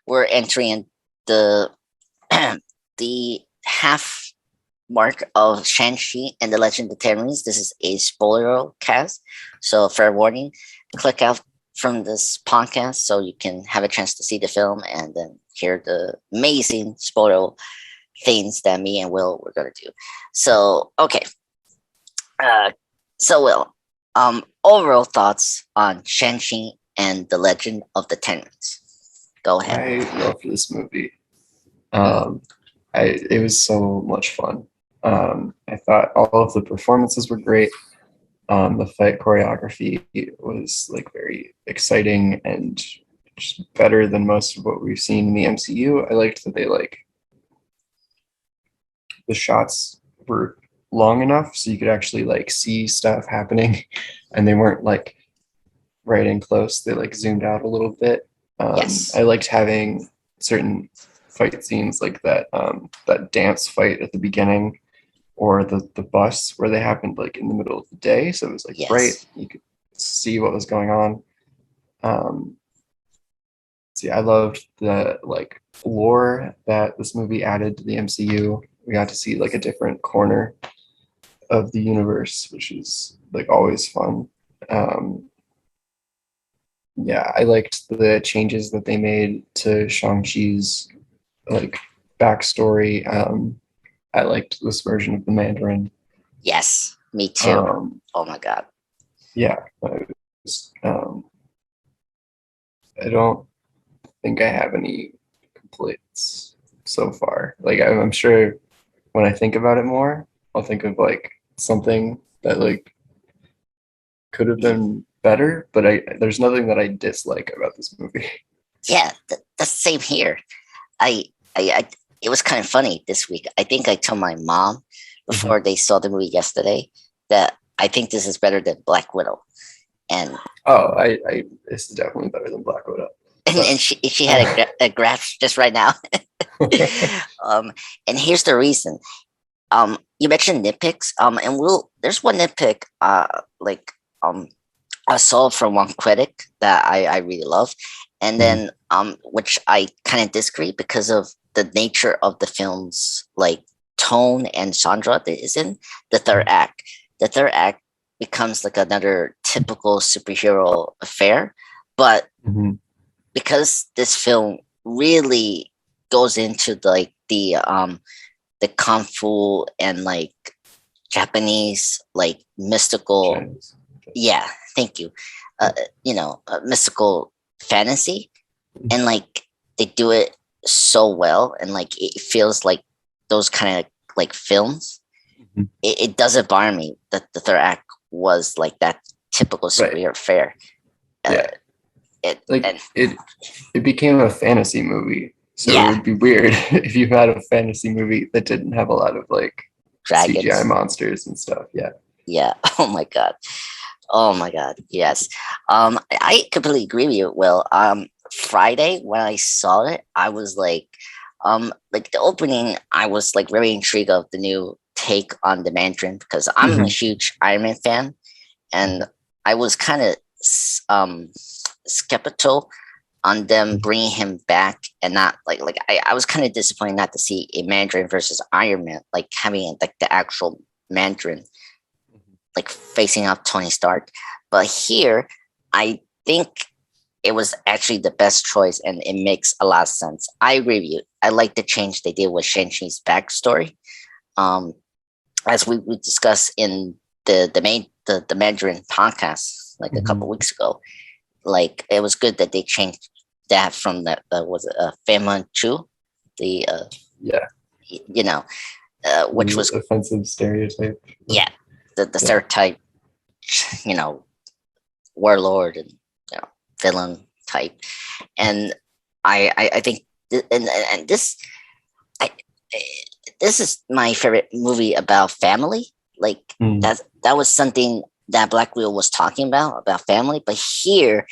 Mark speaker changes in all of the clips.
Speaker 1: we're entering the the half mark of Shang-Chi and the Legend of the Ten Rings. This is a spoiler cast, so fair warning. Click out from this podcast so you can have a chance to see the film and then hear the amazing spoiler things that me and Will were gonna do. So okay, so Will, overall thoughts on Shang-Chi and the Legend of the Ten Rings. Go ahead.
Speaker 2: I loved this movie. It was so much fun. I thought all of the performances were great. The fight choreography was like very exciting and just better than most of what we've seen in the MCU. I liked that the shots were long enough so you could actually like see stuff happening, and they weren't like right in close. They like zoomed out a little bit.
Speaker 1: Yes.
Speaker 2: I liked having certain fight scenes like that dance fight at the beginning, or the bus where they happened like in the middle of the day, so it was like bright, you could see what was going on. See, I loved the like lore that this movie added to the MCU. We got to see like a different corner of the universe, which is like always fun. Yeah, I liked the changes that they made to Shang-Chi's like backstory. I liked this version of the Mandarin.
Speaker 1: Yes, me too. Oh my god.
Speaker 2: Yeah, I don't think I have any complaints so far. Like I'm sure when I think about it more, I'll think of like something that like could have been better, but there's nothing that I dislike about this movie.
Speaker 1: Yeah, that's the same here. I it was kind of funny this week. I think I told my mom before they saw the movie yesterday that I think this is better than Black Widow. And
Speaker 2: I this is definitely better than Black Widow.
Speaker 1: And she had a graph just right now. And here's the reason. You mentioned nitpicks. And there's one nitpick. I saw from one critic that I really love, and then which I kind of disagree because of the nature of the film's like tone and genre that is in the third act. The third act becomes like another typical superhero affair, but because this film really goes into the kung fu and like Japanese like mystical
Speaker 2: Chinese.
Speaker 1: Yeah, thank you. Mystical fantasy, and like they do it so well, and like it feels like those kind of like films. It doesn't bother me that the third act was like that typical superhero affair.
Speaker 2: It became a fantasy movie, so it would be weird if you had a fantasy movie that didn't have a lot of like
Speaker 1: dragons,
Speaker 2: CGI monsters and stuff.
Speaker 1: Yeah. Oh my god. Yes. I completely agree with you, Will. Friday when I saw it, I was like the opening, I was like very intrigued of the new take on the Mandarin because I'm a huge Iron Man fan, and I was kind of skeptical on them bringing him back, and not I was kind of disappointed not to see a Mandarin versus Iron Man, like having like the actual Mandarin like facing off Tony Stark. But here, I think it was actually the best choice, and it makes a lot of sense. I agree with you. I like the change they did with Shang-Chi's backstory. As we discussed in the Mandarin podcast like a couple weeks ago, like it was good that they changed that from that was Fan Chu, the which was
Speaker 2: offensive stereotype.
Speaker 1: Yeah, the stereotype, warlord and villain type, and I think and this this is my favorite movie about family. Like that was something that Black Widow was talking about family, but here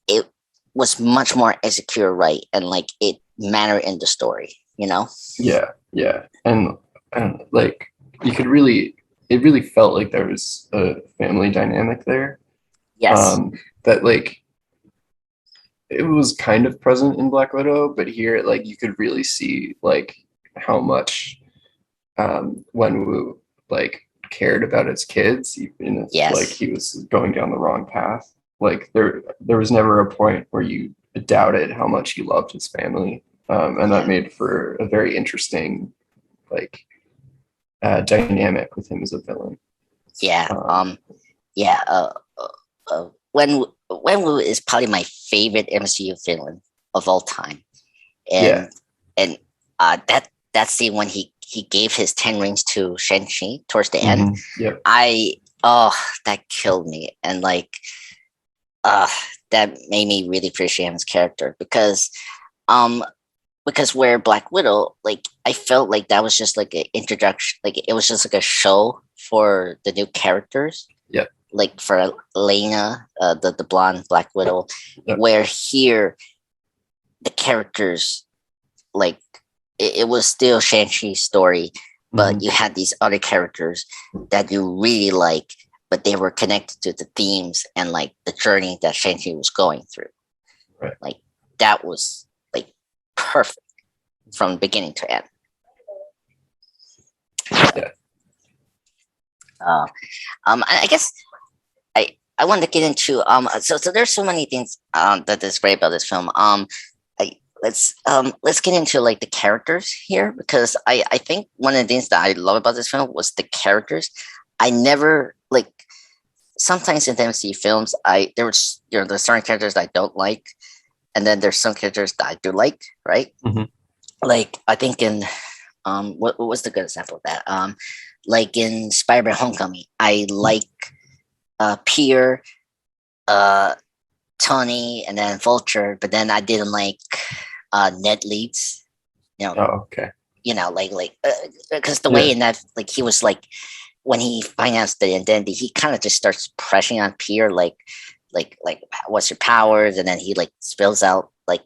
Speaker 1: it was much more executed right, and like it mattered in the story.
Speaker 2: Yeah, and like you could it really felt like there was a family dynamic there.
Speaker 1: Yes.
Speaker 2: That like it was kind of present in Black Widow, but here, like, you could really see like how much Wenwu like cared about his kids, even if like
Speaker 1: Yes.
Speaker 2: he was going down the wrong path. Like there was never a point where you doubted how much he loved his family, and that
Speaker 1: Yeah.
Speaker 2: made for a very interesting like dynamic with him as a villain.
Speaker 1: Yeah.
Speaker 2: Um,
Speaker 1: Yeah. Wenwu is probably my favorite MCU villain of all time,
Speaker 2: yeah.
Speaker 1: and that scene when he gave his 10 rings to Shang-Chi towards the end,
Speaker 2: Yep.
Speaker 1: that killed me, and like uh that made me really appreciate his character um because where Black Widow, like I felt like that was just like an introduction, like it was just like a show for the new characters.
Speaker 2: Yep.
Speaker 1: Like for Lena, the blonde Black Widow,
Speaker 2: Yep.
Speaker 1: where here the characters, like it was still Shang-Chi's story, but you had these other characters that you really like, but they were connected to the themes and like the journey that Shang-Chi was going through.
Speaker 2: Right.
Speaker 1: Like that was like perfect from beginning to end.
Speaker 2: Yeah.
Speaker 1: I guess I wanted to get into so there's so many things that is great about this film. Let's get into like the characters here, because I think one of the things that I love about this film was the characters. I never like, sometimes in the MCU films, there's certain characters that I don't like, and then there's some characters that I do like, right? Like I think in what was the good example of that? Like in Spider-Man Homecoming, I like Peter, Tony, and then Vulture, but then I didn't like Ned Leeds.
Speaker 2: Oh, okay.
Speaker 1: Like because the way in that, like he was like, when he finds the identity, he kind of just starts pressing on Peter, like what's your powers, and then he like spills out like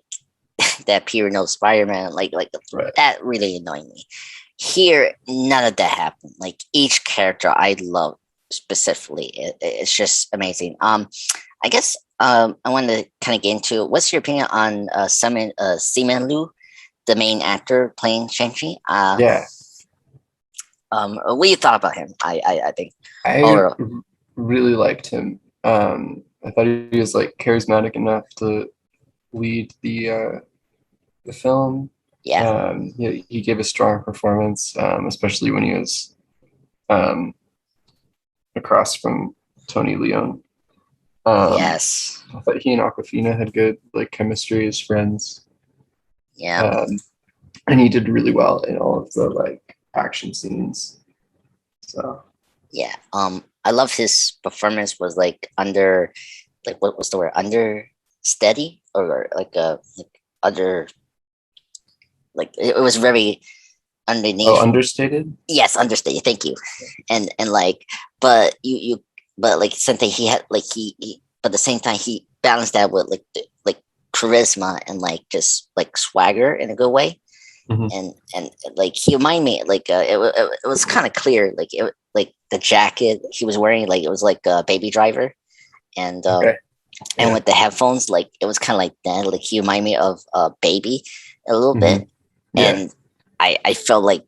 Speaker 1: that Peter knows Spider-Man, like
Speaker 2: right.
Speaker 1: That really annoyed me. Here, none of that happened. Like each character I love specifically. It's just amazing. I guess I want to kind of get into, what's your opinion on Simu Liu, the main actor playing Shang-Chi?
Speaker 2: Yeah.
Speaker 1: What do you thought about him? I think
Speaker 2: I really liked him. I thought he was like charismatic enough to lead the film.
Speaker 1: Yeah.
Speaker 2: He gave a strong performance, especially when he was across from Tony Leung.
Speaker 1: Yes.
Speaker 2: I thought he and Awkwafina had good like chemistry as friends.
Speaker 1: Yeah.
Speaker 2: And he did really well in all of the like action scenes. So
Speaker 1: yeah. I love his performance was like under, like what was the word, understeady, or like under, like it was very underneath.
Speaker 2: Oh, understated?
Speaker 1: Yes, understated. Thank you. And like, but but like something he had, like but at the same time he balanced that with like charisma and like just like swagger in a good way. And like he reminded me, like it was kind of clear, like the jacket he was wearing, like it was like a Baby Driver, and and with the headphones, like it was kind of like that. Like he reminded me of Baby a little bit, and I felt like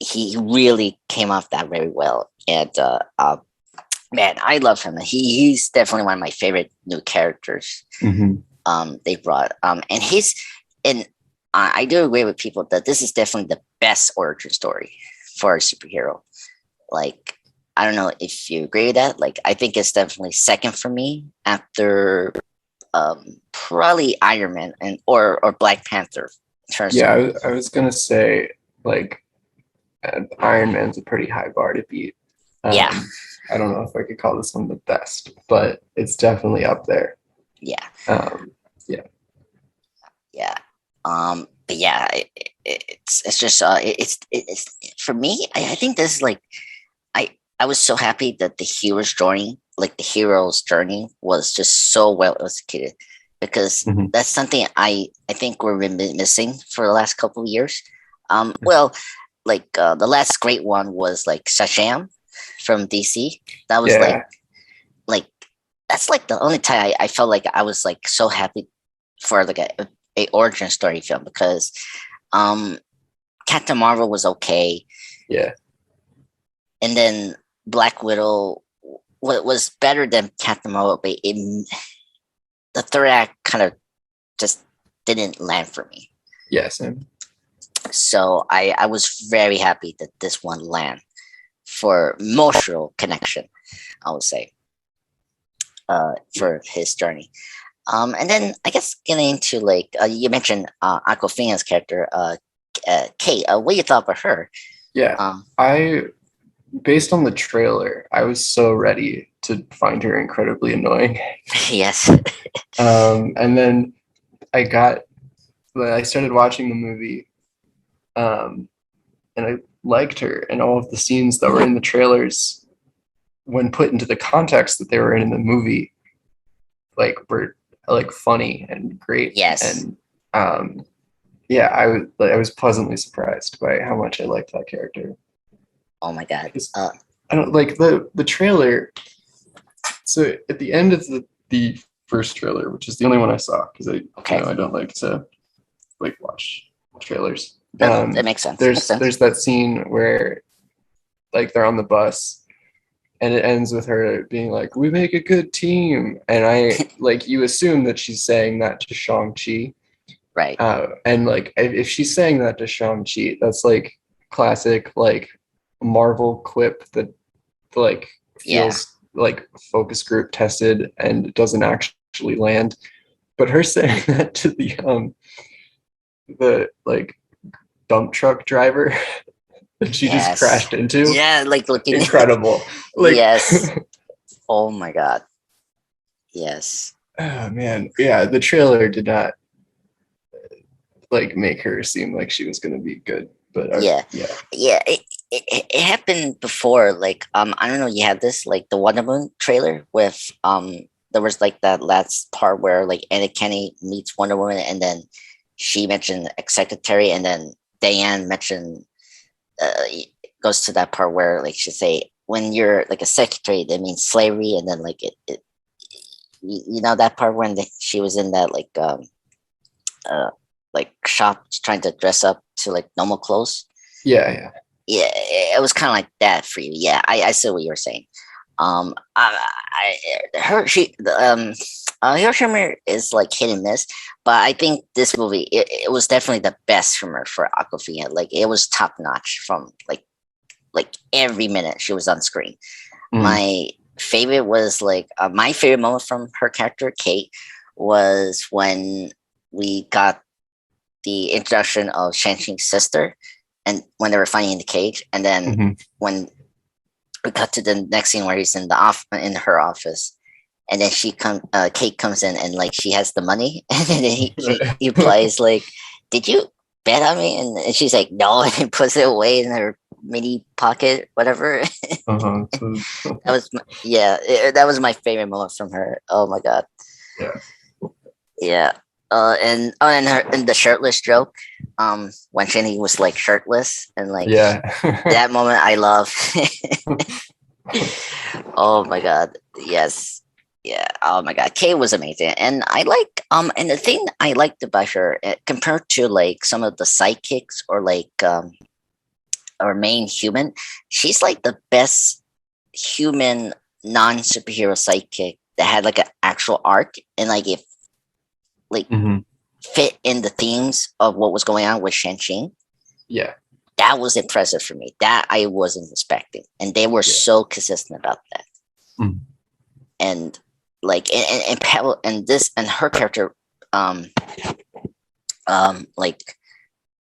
Speaker 1: he really came off that very well. And man, I love him. He's definitely one of my favorite new characters they brought. And I do agree with people that this is definitely the best origin story for a superhero. Like, I don't know if you agree with that. Like, I think it's definitely second for me after probably Iron Man or Black Panther.
Speaker 2: I was gonna say like Iron Man's a pretty high bar to beat.
Speaker 1: Yeah.
Speaker 2: I don't know if I could call this one the best, but it's definitely up there.
Speaker 1: Yeah.
Speaker 2: Yeah.
Speaker 1: Yeah. But yeah, it's just it's for me. I think this is like, I was so happy that the hero's journey was just so well executed, because that's something I think we've been missing for the last couple of years. Well, like the last great one was like Shazam from DC. That was like that's like the only time I felt like I was like so happy for like a origin story film, because Captain Marvel was okay.
Speaker 2: Yeah.
Speaker 1: And then Black Widow was better than Captain Marvel, but the third act kind of just didn't land for me.
Speaker 2: Yes.
Speaker 1: So I was very happy that this one landed for emotional connection, I would say, for his journey. And then I guess getting into like you mentioned Awkwafina's character, Kate. What you thought about her?
Speaker 2: Yeah, based on the trailer, I was so ready to find her incredibly annoying.
Speaker 1: Yes.
Speaker 2: And then I started watching the movie, and I liked her, and all of the scenes that were in the trailers, when put into the context that they were in the movie, like were like funny and great.
Speaker 1: Yes.
Speaker 2: And yeah, I was pleasantly surprised by how much I liked that character.
Speaker 1: Oh my god!
Speaker 2: I don't like the trailer. So at the end of the first trailer, which is the only one I saw, because I don't like to like watch trailers.
Speaker 1: That makes sense.
Speaker 2: There's that scene where like they're on the bus, and it ends with her being like, "We make a good team," and I like you assume that she's saying that to Shang-Chi,
Speaker 1: right?
Speaker 2: And like if she's saying that to Shang-Chi, that's like classic like Marvel quip that like feels like focus group tested and doesn't actually land. But her saying that to the like dump truck driver that she just crashed into,
Speaker 1: like looking
Speaker 2: incredible. Like,
Speaker 1: yes. Oh my god. Yes.
Speaker 2: Oh man, yeah. The trailer did not like make her seem like she was going to be good. But
Speaker 1: it happened before. Like I don't know, you had this like the Wonder Woman trailer with there was like that last part where like Anna Kenny meets Wonder Woman, and then she mentioned ex secretary, and then Diane mentioned goes to that part where like she say, when you're like a secretary, that means slavery, and then like it you know that part when she was in that like shop trying to dress up to like normal clothes.
Speaker 2: Yeah,
Speaker 1: it was kind of like that for you. Yeah, I see what you were saying. Hiroshima is like hit and miss, but I think this movie it was definitely the best from her for Awkwafina. Like it was top notch from like every minute she was on screen. My favorite was like my favorite moment from her character Kate was when we got the introduction of Shang-Chi's sister, and when they were fighting in the cage, and then when we cut to the next scene where he's in in her office, and then Kate comes in, and like she has the money, and then he plays like, "Did you bet on me?" And she's like, "No," and he puts it away in her mini pocket, whatever. That was that was my favorite moment from her. Oh my god. Yeah. And the shirtless joke, when Shinny was like shirtless, and like that moment I love. Oh my god, yes, yeah. Oh my god, Kay was amazing, and I like and the thing I liked about her compared to like some of the sidekicks or like or main human, she's like the best human non-superhero sidekick that had like an actual arc, and like if like fit in the themes of what was going on with Shang-Chi.
Speaker 2: Yeah.
Speaker 1: That was impressive for me. That I wasn't expecting. And they were so consistent about that. And like and this and her character like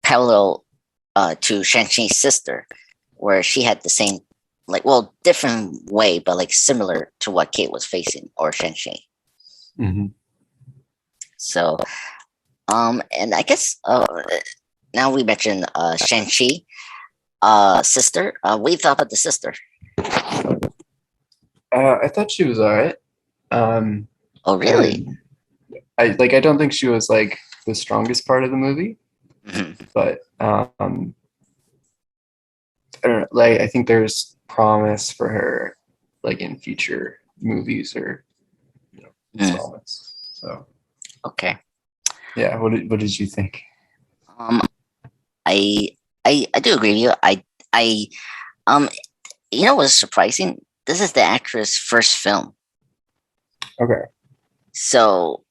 Speaker 1: parallel to Shang-Chi's sister, where she had the same like different way, but like similar to what Kate was facing or Shang-Chi. So, and I guess now we mentioned Shang-Chi, sister. What do you thought about the sister?
Speaker 2: I thought she was all right.
Speaker 1: Oh, really?
Speaker 2: I don't think she was like the strongest part of the movie, but I don't know. Like I think there's promise for her, like in future movies or installments. So.
Speaker 1: Okay.
Speaker 2: Yeah, what did you think?
Speaker 1: Um, I I do agree with you. I um you know what's surprising? This is the actress' first film,
Speaker 2: Okay.
Speaker 1: so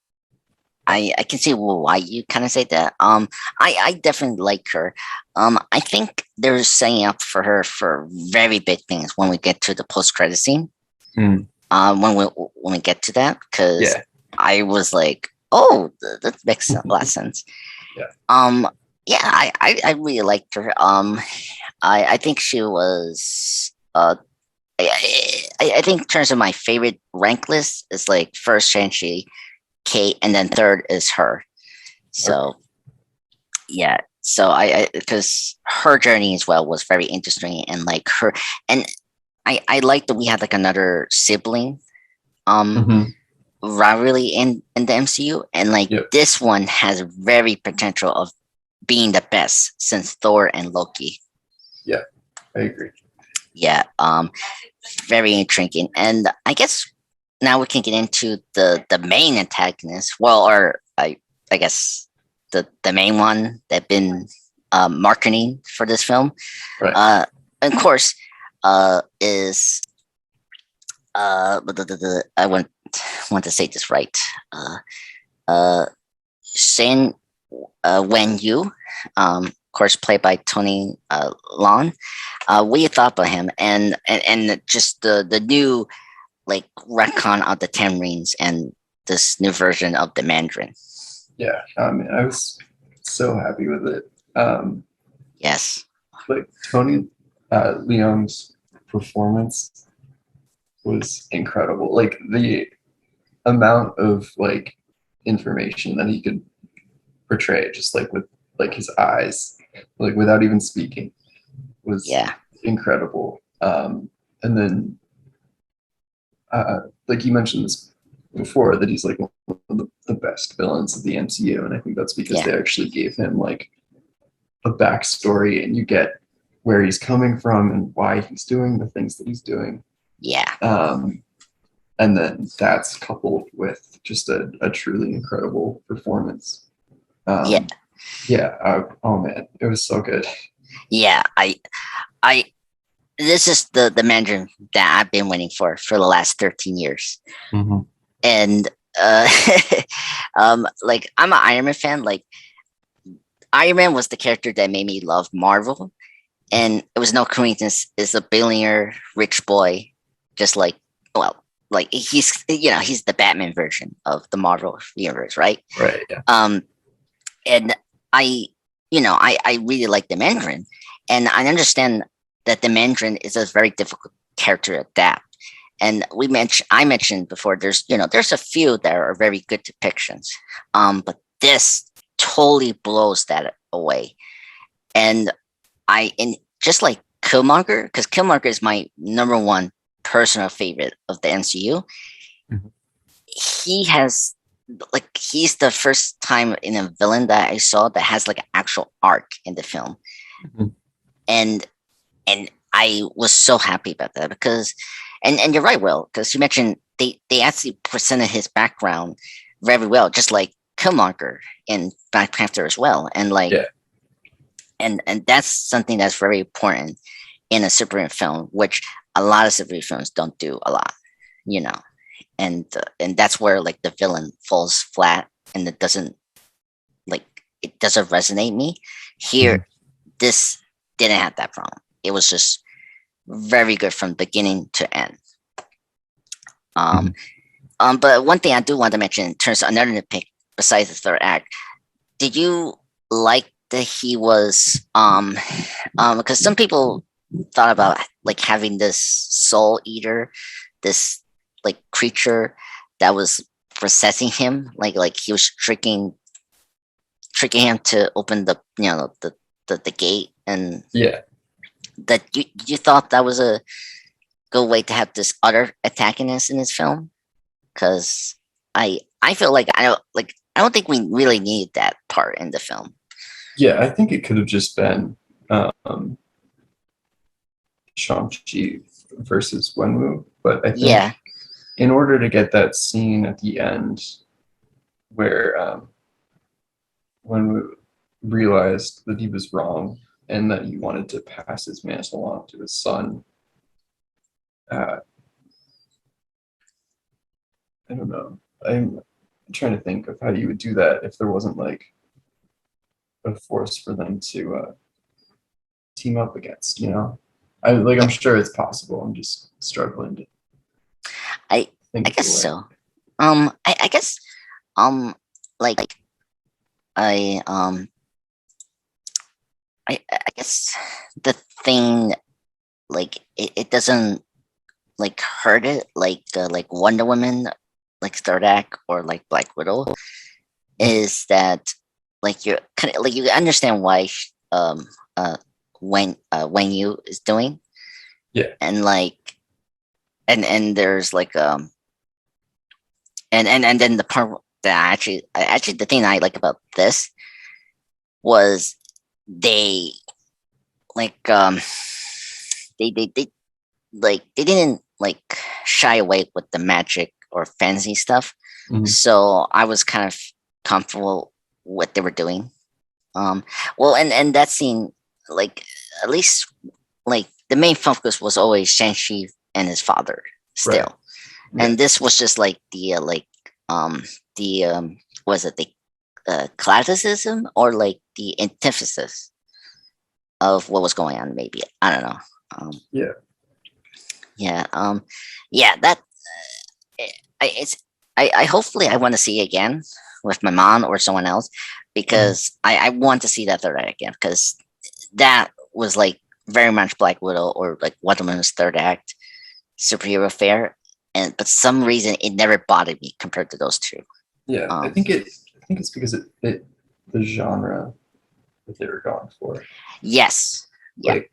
Speaker 1: I can see why you kind of say that. I definitely like her. I think they're setting up for her for very big things when we get to the post credit scene.
Speaker 2: Hmm.
Speaker 1: When we get to that, because
Speaker 2: Yeah.
Speaker 1: I was like, oh, that makes a lot of sense.
Speaker 2: Yeah.
Speaker 1: Yeah, I really liked her. I think she was I think in terms of my favorite rank list is like first Shang-Chi, Kate, and then third is her.
Speaker 2: Okay.
Speaker 1: So yeah, so I because her journey as well was very interesting, and like her, and I like that we had like another sibling
Speaker 2: Hmm.
Speaker 1: rivalry in the MCU, and like
Speaker 2: Yep.
Speaker 1: this one has very potential of being the best since Thor and Loki.
Speaker 2: Yeah, I agree.
Speaker 1: Yeah, very intriguing, and I guess now we can get into the main antagonist. Well, or I guess the main one that been marketing for this film.
Speaker 2: Right.
Speaker 1: Of course, is I want to say this right. Uh, Shen Wen Yu, of course, played by Tony Leung. What do you thought about him, and just the new like retcon of the Ten Rings and this new version of the Mandarin?
Speaker 2: Yeah. I was so happy with it.
Speaker 1: Yes.
Speaker 2: Like Tony Leung's performance was incredible. Like the amount of like information that he could portray, just like with like his eyes, like without even speaking, was
Speaker 1: Yeah.
Speaker 2: incredible. And then, like you mentioned this before, that he's like one of the best villains of the MCU, and I think that's because
Speaker 1: Yeah.
Speaker 2: they actually gave him like a backstory, and you get where he's coming from and why he's doing the things that he's doing.
Speaker 1: Yeah.
Speaker 2: And then that's coupled with just a truly incredible performance.
Speaker 1: Yeah.
Speaker 2: Yeah. Oh man, it was so good.
Speaker 1: Yeah. I this is the Mandarin that I've been waiting for the last 13 years.
Speaker 2: Mm-hmm.
Speaker 1: And like I'm an Iron Man fan. Like Iron Man was the character that made me love Marvel, and it was no coincidence. Is a billionaire rich boy, just like well, like he's the Batman version of the Marvel universe, right?
Speaker 2: Right. Yeah.
Speaker 1: And I I really like the Mandarin, and I understand that the Mandarin is a very difficult character to adapt. And I mentioned before, there's a few that are very good depictions, but this totally blows that away. And and just like Killmonger, because Killmonger is my number one personal favorite of the MCU.
Speaker 2: Mm-hmm.
Speaker 1: He has like he's the first time in a villain that I saw that has like an actual arc in the film,
Speaker 2: Mm-hmm.
Speaker 1: and and I was so happy about that because, and you're right, Will, because you mentioned they actually presented his background very well, just like Killmonger in Black Panther as well, and like
Speaker 2: Yeah.
Speaker 1: and that's something that's very important in a superhero film, which a lot of superhero films don't do a lot, you know, and that's where like the villain falls flat and like it doesn't resonate me. Here,
Speaker 2: Mm-hmm.
Speaker 1: this didn't have that problem. It was just very good from beginning to end.
Speaker 2: Mm-hmm.
Speaker 1: But one thing I do want to mention in terms of another nitpick besides the third act, did you like that he was because some people thought about like having this soul eater, this like creature that was possessing him, like he was tricking him to open the gate, and
Speaker 2: Yeah.
Speaker 1: that you thought that was a good way to have this other antagonist in this film, because I feel like I don't think we really need that part in the film.
Speaker 2: Yeah. I think it could have just been Shang-Chi versus Wenwu, but I think
Speaker 1: Yeah,
Speaker 2: in order to get that scene at the end where when we realized that he was wrong and that he wanted to pass his mantle on to his son. I don't know. I'm trying to think of how you would do that if there wasn't like a force for them to team up against. I'm sure it's possible. I'm just struggling to
Speaker 1: I
Speaker 2: think
Speaker 1: I
Speaker 2: of the
Speaker 1: guess
Speaker 2: way.
Speaker 1: so. I guess like I I guess the thing like it doesn't like hurt it like Wonder Woman like third act or like Black Widow is that like you're kind of like you understand why when you is doing
Speaker 2: Yeah.
Speaker 1: and like and there's like and then the part that actually the thing I like about this was they like they like they didn't like shy away with the magic or fantasy stuff.
Speaker 2: Mhm.
Speaker 1: So I was kind of comfortable with what they were doing. Well, and that scene, like at least like the main focus was always Shang-Chi and his father
Speaker 2: Right.
Speaker 1: still,
Speaker 2: Yeah.
Speaker 1: and this was just like the was it the classicism or like the antithesis of what was going on? Maybe I don't know.
Speaker 2: Yeah.
Speaker 1: Yeah. Yeah. That it's I hopefully I want to see it again with my mom or someone else because I want to see that third act again because that was like very much Black Widow or like Wonder Woman's third act superhero affair, and but some reason it never bothered me compared to those two.
Speaker 2: Yeah. I think it's because it fit the genre that they were going for.
Speaker 1: Yes. Yeah.
Speaker 2: Like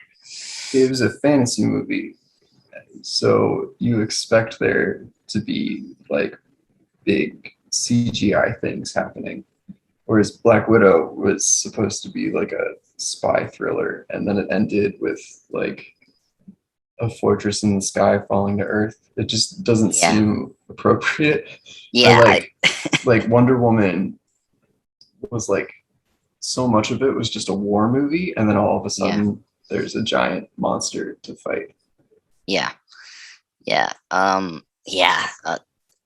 Speaker 2: it was a fantasy movie, so you expect there to be like big CGI things happening. Whereas Black Widow was supposed to be like a spy thriller, and then it ended with like a fortress in the sky falling to Earth. It just doesn't
Speaker 1: Yeah.
Speaker 2: seem appropriate. Or
Speaker 1: Yeah.
Speaker 2: like Wonder Woman was like so much of it was just a war movie, and then all of a
Speaker 1: Yeah.
Speaker 2: sudden there's a giant monster to fight.
Speaker 1: Yeah. Yeah. Yeah.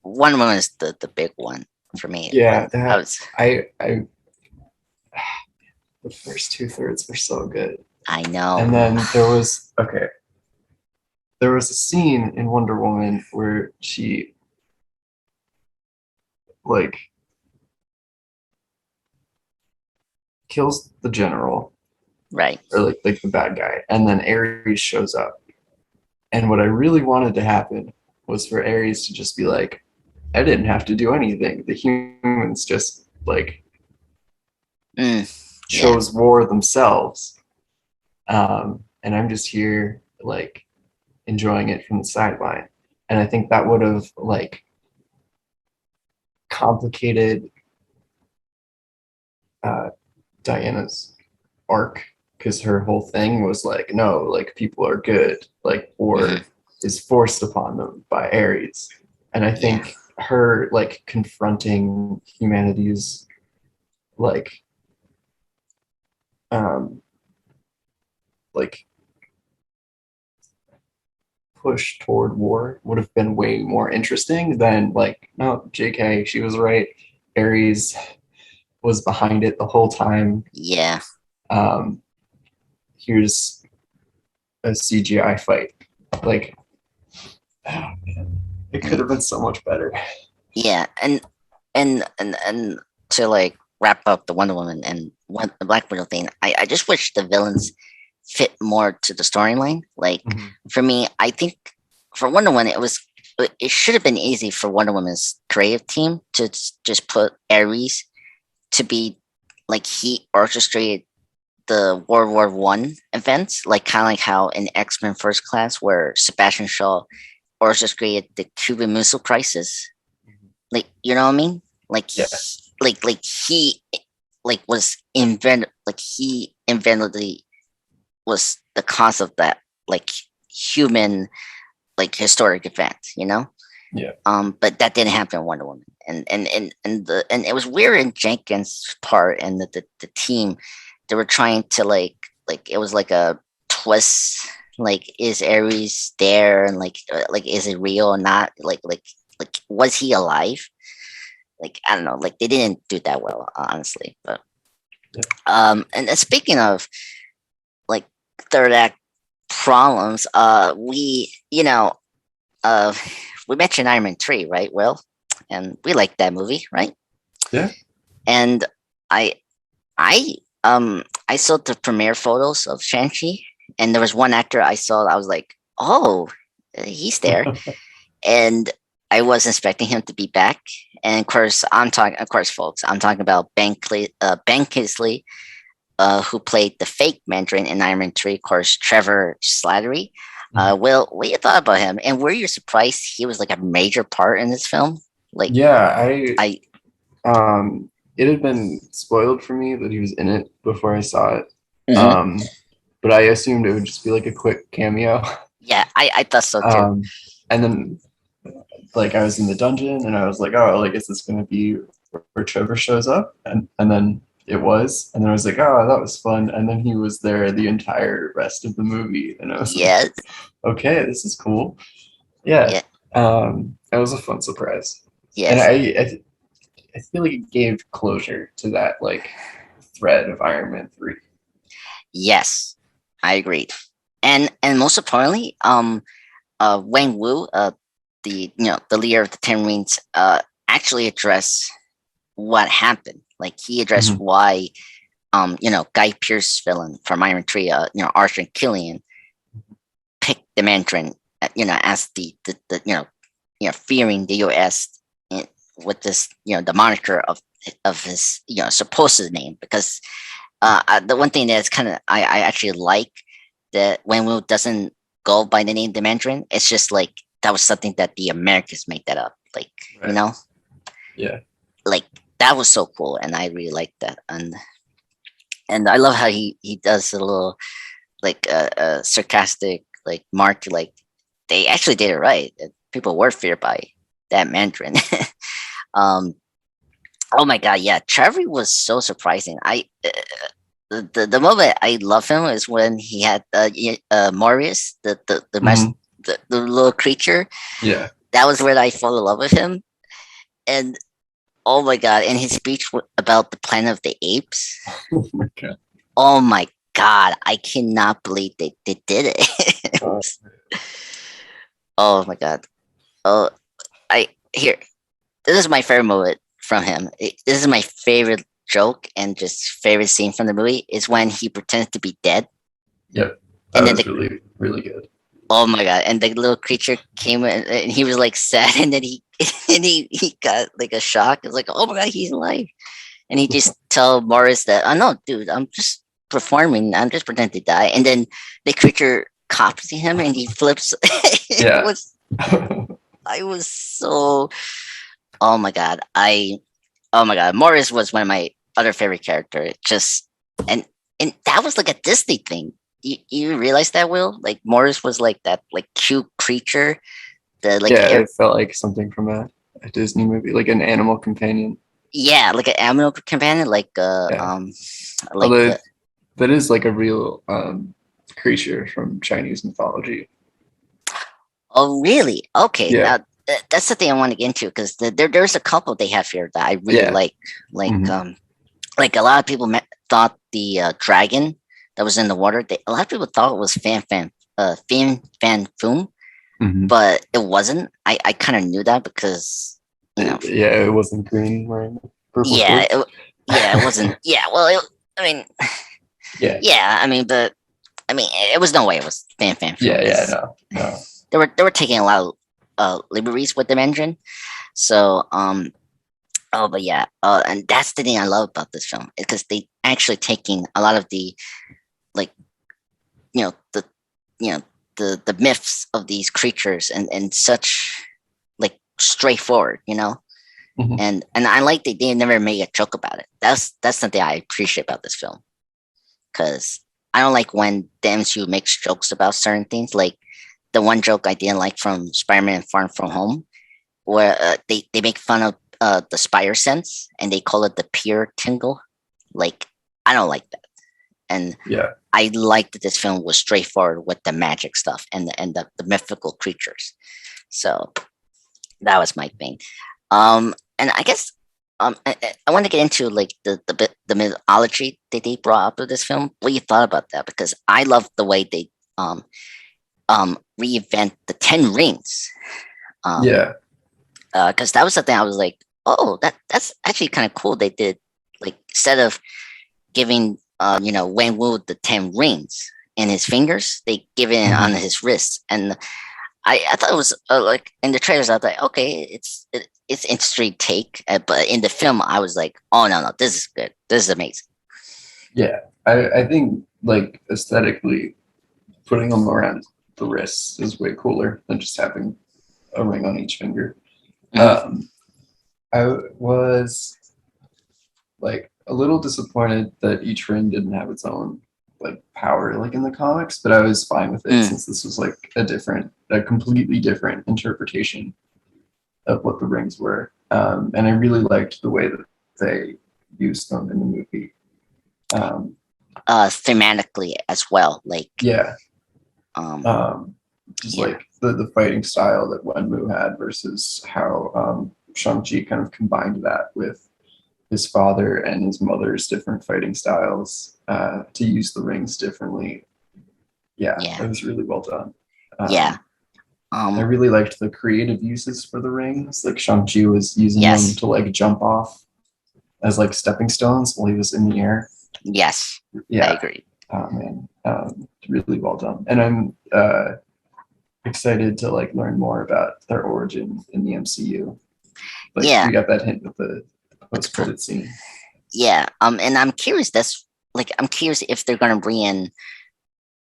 Speaker 1: One Woman is the big one for me.
Speaker 2: Yeah,
Speaker 1: I
Speaker 2: that
Speaker 1: was.
Speaker 2: I the first 2/3 were so good.
Speaker 1: I know.
Speaker 2: And then there was a scene in Wonder Woman where she like kills the general
Speaker 1: Right.
Speaker 2: or like the bad guy, and then Ares shows up. And what I really wanted to happen was for Ares to just be like, I didn't have to do anything. The humans just like
Speaker 1: Yeah.
Speaker 2: chose war themselves. And I'm just here like enjoying it from the sideline. And I think that would have like complicated Diana's arc because her whole thing was like, no, like people are good, like war is forced upon them by Ares. And I think her like confronting humanity's like um like push toward war would have been way more interesting than like, no, JK, she was right. Ares was behind it the whole time.
Speaker 1: Yeah.
Speaker 2: Um, here's a CGI fight. Like, oh man, it could have been so much better.
Speaker 1: Yeah. And to like wrap up the Wonder Woman and the Black Widow thing, I just wish the villains fit more to the storyline. Like for me, I think for Wonder Woman, it should have been easy for Wonder Woman's creative team to just put Ares to be like he orchestrated the World War One events, like kind of like how in X-Men First Class, where Sebastian Shaw orchestrated the Cuban Missile Crisis. Like you know what I mean? Like
Speaker 2: Yes.
Speaker 1: like he like was invented like he invented was the cause of that like human like historic event, you know?
Speaker 2: Yeah.
Speaker 1: But that didn't happen in Wonder Woman. and it was weird in Jenkins' part and the team. They were trying to like it was like a twist. Like, is Ares there, and like is it real or not? Like was he alive? Like, I don't know. Like, they didn't do that well, honestly. But and speaking of like third act problems, we mentioned Iron Man 3, right, Will? And we like that movie, right?
Speaker 2: Yeah.
Speaker 1: And I I I saw the premiere photos of Shang-Chi, and there was one actor I saw. I was like, oh, he's there, and I was expecting him to be back. And of course, folks, I'm talking about Ben Kingsley, who played the fake Mandarin in Iron Man 3. Of course, Trevor Slattery. Will, what you thought about him, and were you surprised he was like a major part in this film? Like,
Speaker 2: yeah,
Speaker 1: I
Speaker 2: it had been spoiled for me that he was in it before I saw it.
Speaker 1: Mhm.
Speaker 2: But I assumed it would just be like a quick cameo.
Speaker 1: Yeah, I thought so too.
Speaker 2: And then like I was in the dungeon and I was like, oh, like, is this gonna be where Trevor shows up? And then it was, and then I was like, oh, that was fun. And then he was there the entire rest of the movie, and I was
Speaker 1: Yes,
Speaker 2: like, okay, this is cool. Yeah.
Speaker 1: yeah,
Speaker 2: That was a fun surprise. And
Speaker 1: yes,
Speaker 2: I feel like it gave closure to that like thread of Iron Man 3.
Speaker 1: yes. I agreed. And most importantly, Wang Wu, the leader of the Ten Rings, actually addressed what happened. Like, he addressed why, Guy Pearce's villain from Iron 3, Arthur Killian, picked the Mandarin, as the fearing the U.S. with this, the moniker of his, supposed name. Because the one thing that's kind of I actually like that when Will doesn't go by the name the Mandarin, it's just like that was something that the Americans made that up. Like,
Speaker 2: Right. Yeah.
Speaker 1: like that was so cool, and I really liked that. And I love how he does a little like sarcastic like mark, like they actually did it right. People were feared by that Mandarin. um, oh my god, yeah, Trevor was so surprising. The moment I love him is when he had Marius, the little creature.
Speaker 2: Yeah.
Speaker 1: That was where I fell in love with him. And oh my god, and his speech about the Planet of the Apes.
Speaker 2: Okay.
Speaker 1: Oh my god, I cannot believe they did it. Oh my god. Oh, here. This is my favorite moment from him. This is my favorite joke and just favorite scene from the movie is when he pretends to be dead.
Speaker 2: Yep. That was really, really good.
Speaker 1: Oh my god! And the little creature came in, and he was like sad, and then he got like a shock. It's like, oh my god, he's alive, and he just tell Morris that, oh no, dude, I'm just performing. I'm just pretending to die. And then the creature copies him, and he flips.
Speaker 2: Yeah.
Speaker 1: I was so. Oh my god! Oh my god! Morris was one of my other favorite characters. Just and that was like a Disney thing. You realize that, Will? Like, Morris was like that, like, cute creature.
Speaker 2: It felt like something from a Disney movie, like an animal companion.
Speaker 1: Yeah, like an animal companion,
Speaker 2: Although that is like a real creature from Chinese mythology.
Speaker 1: Oh, really? Okay,
Speaker 2: yeah.
Speaker 1: now that's the thing I want to get into, because there's a couple they have here that I really like. Like a lot of people thought the dragon that was in the water. A lot of people thought it was Fan Fan Foom, but it wasn't. I kind of knew that because
Speaker 2: it wasn't green wearing purple.
Speaker 1: It wasn't. Yeah, well, but it was no way it was Fan Fan Foom.
Speaker 2: No.
Speaker 1: They were taking a lot of liberties with the Mandarin, so but yeah, and that's the thing I love about this film, because they actually taking a lot of the the myths of these creatures and such like straightforward, and I like that they never made a joke about it. That's something I appreciate about this film, because I don't like when the MCU makes jokes about certain things. Like the one joke I didn't like from Spider-Man Far From Home, where they make fun of the spire sense, and they call it the pure tingle. Like, I don't like that. And I liked that this film was straightforward with the magic stuff and the mythical creatures. So that was my thing. And I guess I want to get into like the mythology that they brought up to this film. What you thought about that? Because I love the way they reinvent the 10 rings. Because that was something I was like, oh, that's actually kind of cool. They did, like, instead of giving Wen Wu the 10 rings in his fingers, they give it on his wrists. And I thought it was like in the trailers, I thought, okay, it's interesting take, but in the film, I was like, oh no, this is good, this is amazing.
Speaker 2: Yeah, I think like aesthetically, putting them around the wrists is way cooler than just having a ring on each finger. I was like a little disappointed that each ring didn't have its own like power like in the comics, but I was fine with it since this was like a completely different interpretation of what the rings were. And I really liked the way that they used them in the movie.
Speaker 1: Thematically as well, like
Speaker 2: like the fighting style that Wenwu had versus how Shang-Chi kind of combined that with his father and his mother's different fighting styles to use the rings differently. It was really well done. I really liked the creative uses for the rings. Like Shang-Chi was using them to like jump off as like stepping stones while he was in the air.
Speaker 1: Yes, I agree.
Speaker 2: Oh man, really well done. And I'm excited to like learn more about their origin in the MCU. Like we got that hint with the post-credit scene.
Speaker 1: And I'm curious. I'm curious if they're gonna bring in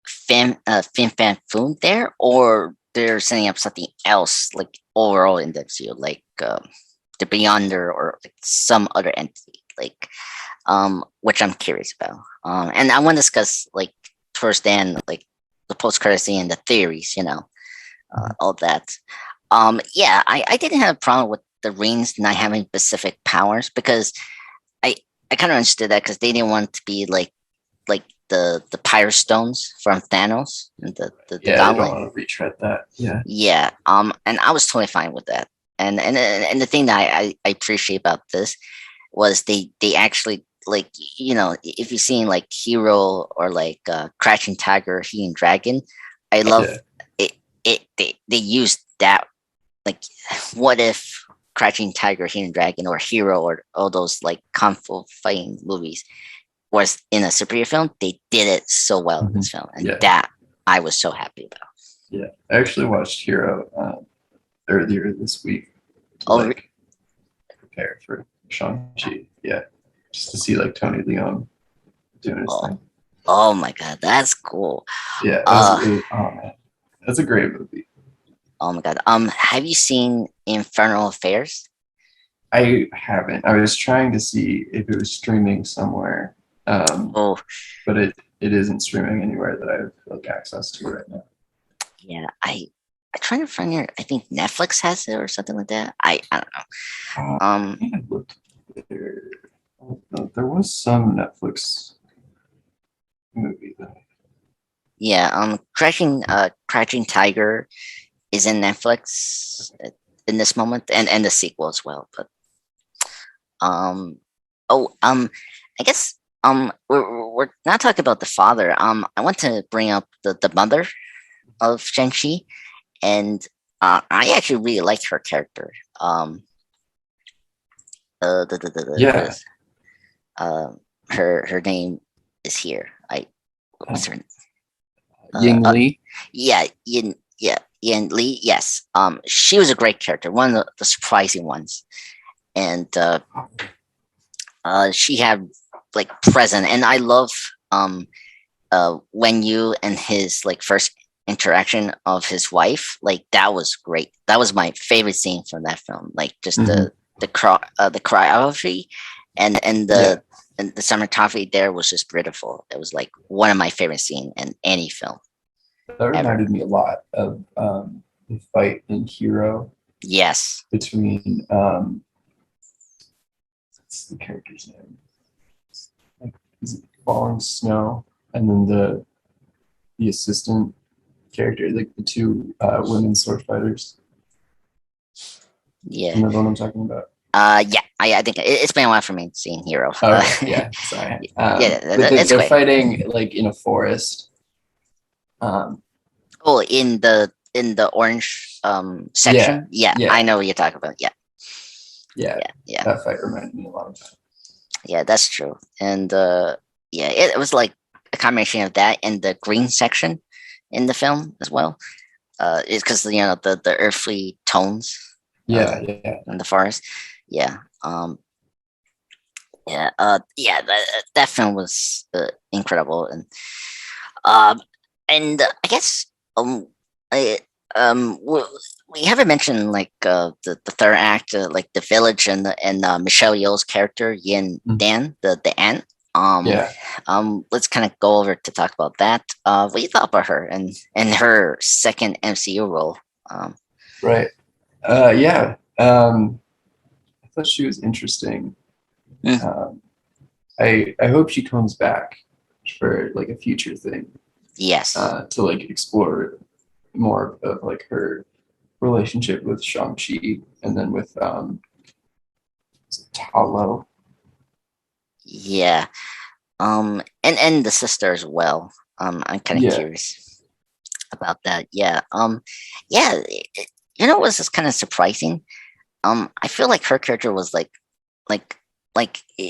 Speaker 1: Fin Fan Foom there, or they're setting up something else, like overall in the MCU, like the Beyonder or like some other entity, like which I'm curious about. And I want to discuss like towards the end, like the post-credit scene and the theories, all that. I didn't have a problem with the rings not having specific powers because I kind of understood that because they didn't want to be like the Pyre Stones from Thanos and the gauntlet.
Speaker 2: They don't want to retread that.
Speaker 1: And I was totally fine with that. And the thing that I appreciate about this was they actually, like, if you've seen like Hero or like Crouching Tiger, Hidden Dragon, I love it. They used that, like, what if Crouching Tiger, Hidden Dragon, or Hero, or all those like kung fu fighting movies was in a superhero film? They did it so well in this film, and that I was so happy about.
Speaker 2: I actually watched Hero earlier this week to prepare for Shang-Chi. Just to see like Tony Leung doing his thing.
Speaker 1: Oh my god, that's cool.
Speaker 2: Man, that's a great movie.
Speaker 1: Oh my god. Have you seen Infernal Affairs?
Speaker 2: I haven't. I was trying to see if it was streaming somewhere. But it isn't streaming anywhere that I have like access to right now.
Speaker 1: I trying to find it. I think Netflix has it or something like that. I don't know.
Speaker 2: I think I looked there. There was some Netflix movie though.
Speaker 1: Crouching Tiger is in Netflix in this moment, and the sequel as well. But I guess we're not talking about the father. I want to bring up the mother of Shang-Chi, and I actually really liked her character. Her name is here. What's her name?
Speaker 2: Ying Li.
Speaker 1: Yin Li. Yes. She was a great character, one of the surprising ones, and she had like present, and I love Wen Yu and his like first interaction of his wife. Like that was great. That was my favorite scene from that film. Like just the choreography and the cinematography there was just beautiful. It was like one of my favorite scenes in any film.
Speaker 2: That reminded me a lot of the fight in Hero.
Speaker 1: Yes.
Speaker 2: Between what's the character's name? Like, is it Falling Snow? And then the assistant character, like the two women sword fighters.
Speaker 1: Yeah.
Speaker 2: You know what I'm talking about?
Speaker 1: Yeah. I think it's been a while for me seeing Hero.
Speaker 2: Yeah. Sorry.
Speaker 1: Yeah,
Speaker 2: they're fighting like in a forest.
Speaker 1: In the orange section. Yeah, I know what you're talking about. Yeah.
Speaker 2: That fight reminded me a lot of that.
Speaker 1: Yeah, that's true. And it was like a combination of that and the green section in the film as well. It's because the earthly tones. In the forest. Yeah. That film was incredible, and I guess we haven't mentioned like the third act, like the village and Michelle Yeoh's character Yin Dan, the aunt. Let's kind of go over to talk about that. What do you thought about her and her second MCU role?
Speaker 2: Right. I thought she was interesting. I hope she comes back for like a future thing.
Speaker 1: Yes.
Speaker 2: To like explore more of like her relationship with Shang-Chi and then with Talo.
Speaker 1: Yeah. And the sister as well. I'm kind of curious about that. Yeah. It was just kind of surprising. I feel like her character was like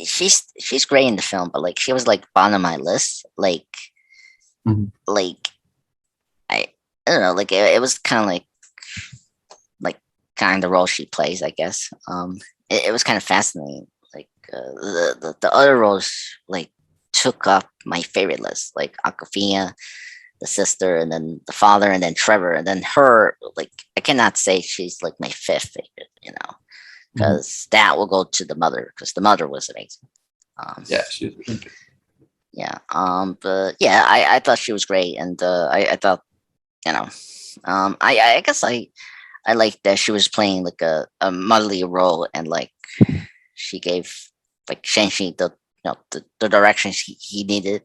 Speaker 1: she's great in the film, but like she was like bottom of my list. Like I don't know, like it was kind of like kind of the role she plays, I guess. It was kind of fascinating. Like the other roles like took up my favorite list, like Awkwafina, the sister, and then the father, and then Trevor, and then her. Like I cannot say she's like my fifth favorite, because that will go to the mother, because the mother was amazing.
Speaker 2: She was really good.
Speaker 1: Yeah. But yeah, I thought she was great, and I thought, I guess I liked that she was playing like a motherly role, and like she gave like Shang-Chi the directions he needed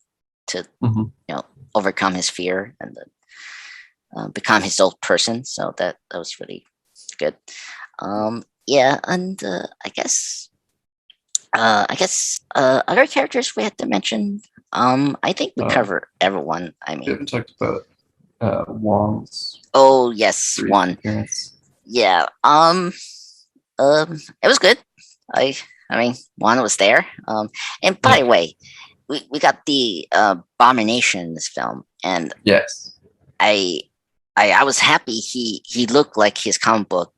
Speaker 1: to overcome his fear and then become his own person. So that was really good. And I guess other characters we had to mention. I think we covered everyone. I mean,
Speaker 2: we haven't talked about Wong's.
Speaker 1: Oh yes, Wong. Yeah. It was good. I mean, Wong was there. And by the way, we got the Abomination in this film, and
Speaker 2: yes,
Speaker 1: I was happy he looked like his comic book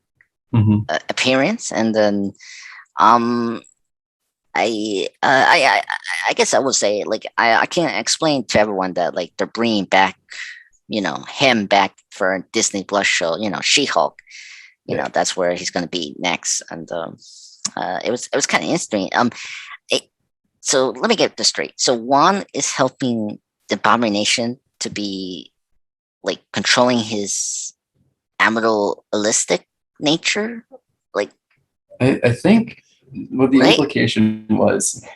Speaker 1: appearance, and then I guess I would say like I can't explain to everyone that like they're bringing back him back for a Disney Plus show, She-Hulk. That's where he's going to be next, and it was kind of interesting. So let me get this straight. So Wong is helping the Abomination to be like controlling his animalistic nature. Like
Speaker 2: I think what the implication was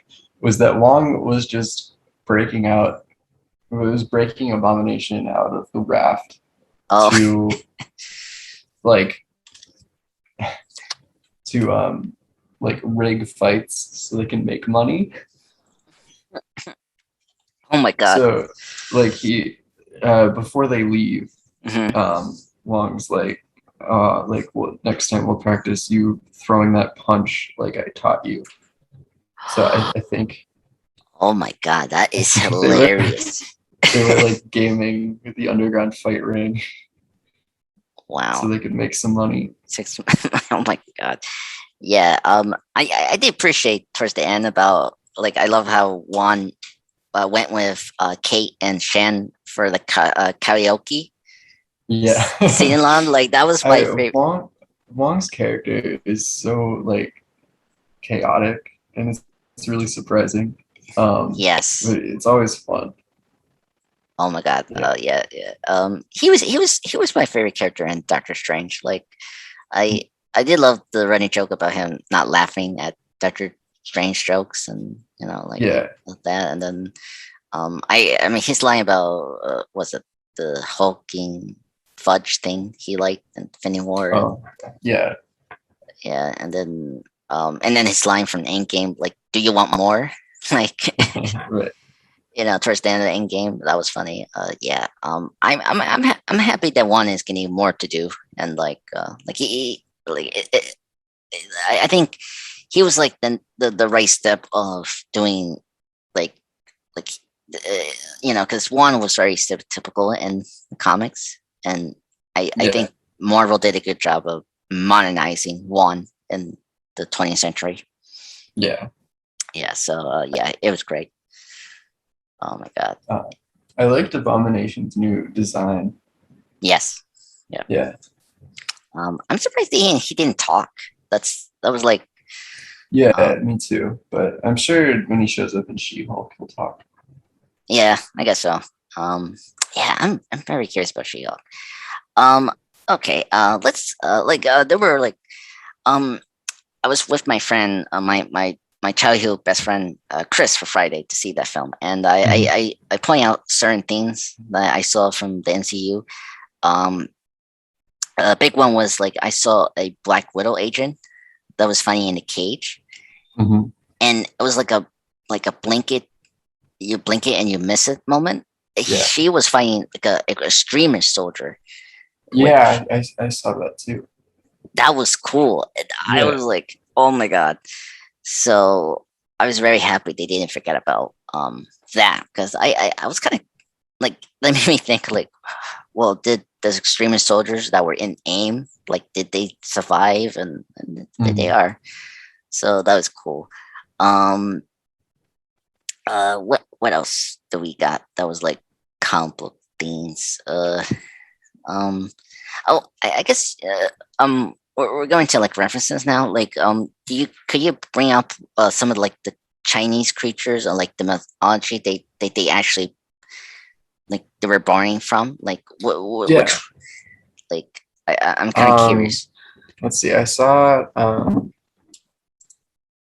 Speaker 2: that Wong was just breaking Abomination out of the raft to rig fights so they can make money.
Speaker 1: Oh my god.
Speaker 2: So like he before they leave, Wong's like well, next time we'll practice you throwing that punch like I taught you. So I think.
Speaker 1: Oh my god, that is hilarious.
Speaker 2: They were like gaming with the underground fight ring.
Speaker 1: Wow.
Speaker 2: So they could make some money.
Speaker 1: Oh my god. Yeah. I did appreciate towards the end about like I love how Wong went with Kate and Shan for the karaoke.
Speaker 2: Yeah.
Speaker 1: Singing along, like that was my favorite.
Speaker 2: Wong's character is so like chaotic, and it's really surprising.
Speaker 1: Yes.
Speaker 2: But it's always fun.
Speaker 1: Oh my god. Yeah. He was my favorite character in Doctor Strange. Like I did love the running joke about him not laughing at Doctor strange jokes and like that. And then I mean his line about was it the hulking fudge thing he liked in Infinity War.
Speaker 2: Oh, yeah.
Speaker 1: Yeah, and then his line from Endgame, like, "Do you want more?" Like,
Speaker 2: Right.
Speaker 1: Towards the end of the Endgame, that was funny. Yeah. I'm happy that one is getting more to do, and like he like I think he was like the right step of doing like like because one was very typical in the comics, and I think Marvel did a good job of modernizing one in the 20th century.
Speaker 2: Yeah.
Speaker 1: Yeah. So it was great. Oh my god.
Speaker 2: I liked Abomination's new design.
Speaker 1: Yes. Yeah.
Speaker 2: Yeah.
Speaker 1: I'm surprised he didn't talk. That was like.
Speaker 2: Yeah, me too. But I'm sure when he shows up in She-Hulk, he'll talk.
Speaker 1: Yeah, I guess so. Yeah, I'm very curious about She-Hulk. Okay. Let's there were like I was with my friend, my childhood best friend Chris for Friday to see that film, and I point out certain things that I saw from the MCU. A big one was like I saw a Black Widow agent that was fighting in a cage, and it was like a blanket. You blink it and you miss it moment.
Speaker 2: Yeah.
Speaker 1: She was fighting like a extremist soldier.
Speaker 2: Yeah, I saw that too.
Speaker 1: That was cool. I was like, oh my god. So I was very happy they didn't forget about that, because I was kind of like, that made me think like, well, did those extremist soldiers that were in AIM, like, did they survive? And they are. So that was cool. What else do we got that was like comic book themes? I guess we're going to like references now. Like could you bring up some of like the Chinese creatures or like the mythology they actually like they were borrowing from? Like which, like I'm kind of curious.
Speaker 2: Let's see. I saw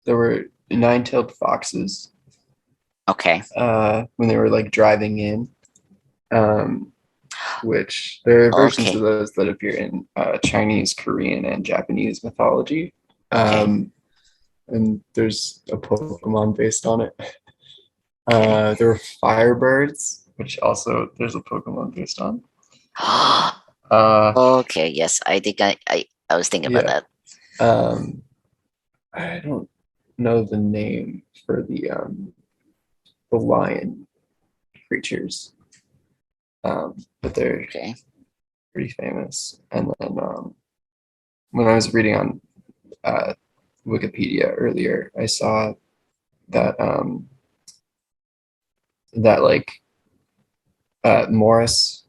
Speaker 2: there were nine-tailed foxes.
Speaker 1: Okay.
Speaker 2: When they were like driving in, which there are versions of those that appear in Chinese, Korean, and Japanese mythology. And there's a Pokemon based on it. There were firebirds, which also there's a Pokemon based on.
Speaker 1: Okay, yes, I think I was thinking about that.
Speaker 2: I don't know the name for the lion creatures, but they're pretty famous. And then when I was reading on Wikipedia earlier, I saw that that like Morris,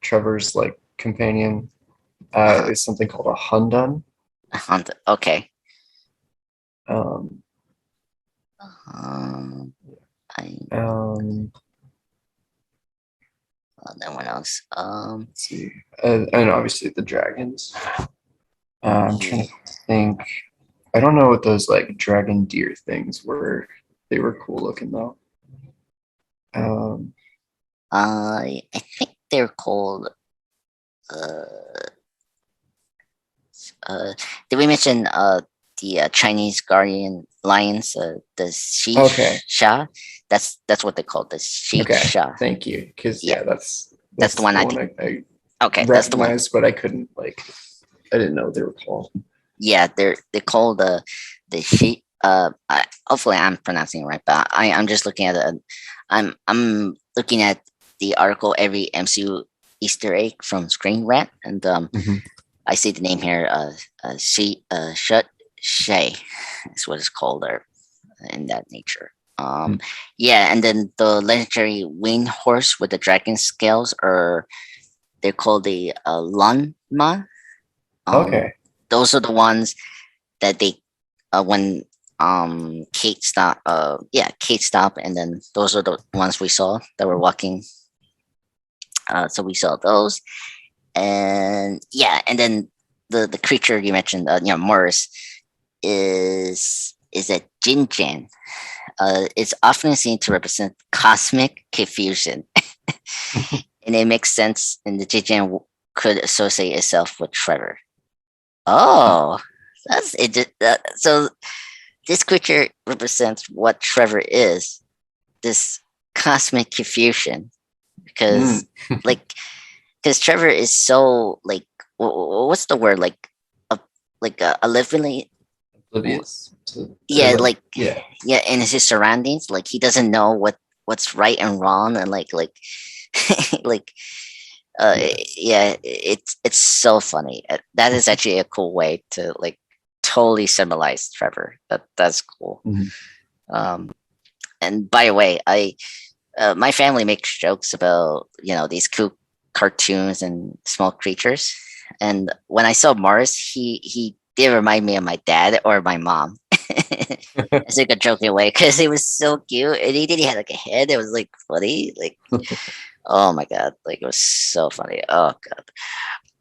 Speaker 2: Trevor's like companion, is something called a Hundun.
Speaker 1: Okay. No one else.
Speaker 2: Let's see. And obviously the dragons. I'm trying to think. I don't know what those like dragon deer things were. They were cool looking though.
Speaker 1: I think they're called. Did we mention the Chinese guardian lions? The Xi-Sha. That's what they call the Xi-Sha.
Speaker 2: Okay, thank you. Because
Speaker 1: that's the one I think. Okay, that's the one.
Speaker 2: But I couldn't I didn't know they were called.
Speaker 1: Yeah, they're called the Xi. Hopefully I'm pronouncing it right, but I'm just looking at it. I'm looking at the article, every MCU Easter egg from Screen Rant, and I see the name here. Shut Shay is what it's called, or in that nature. Yeah, and then the legendary winged horse with the dragon scales, or they're called the Lanma. Those are the ones that they when Kate stopped. Kate stopped, and then those are the ones we saw that were walking. So we saw those, and and then the creature you mentioned, Morris, is is that Jinjan is often seen to represent cosmic confusion, and it makes sense. And the Jinjan could associate itself with Trevor. Oh, that's it. So this creature represents what Trevor is. This cosmic confusion, because like because Trevor is so like what's the word oblivious.
Speaker 2: Oblivious to,
Speaker 1: Yeah,
Speaker 2: yeah.
Speaker 1: yeah, in his surroundings, like he doesn't know what's right and wrong, and like yeah, it's so funny. That is actually a cool way to like totally symbolize Trevor. That's cool. And by the way, I my family makes jokes about these cool cartoons and small creatures, and when I saw Mars, he did remind me of my dad or my mom. It's like a joking way because he was so cute, and he didn't have like a head. It was like funny, like oh my god, like it was so funny. Oh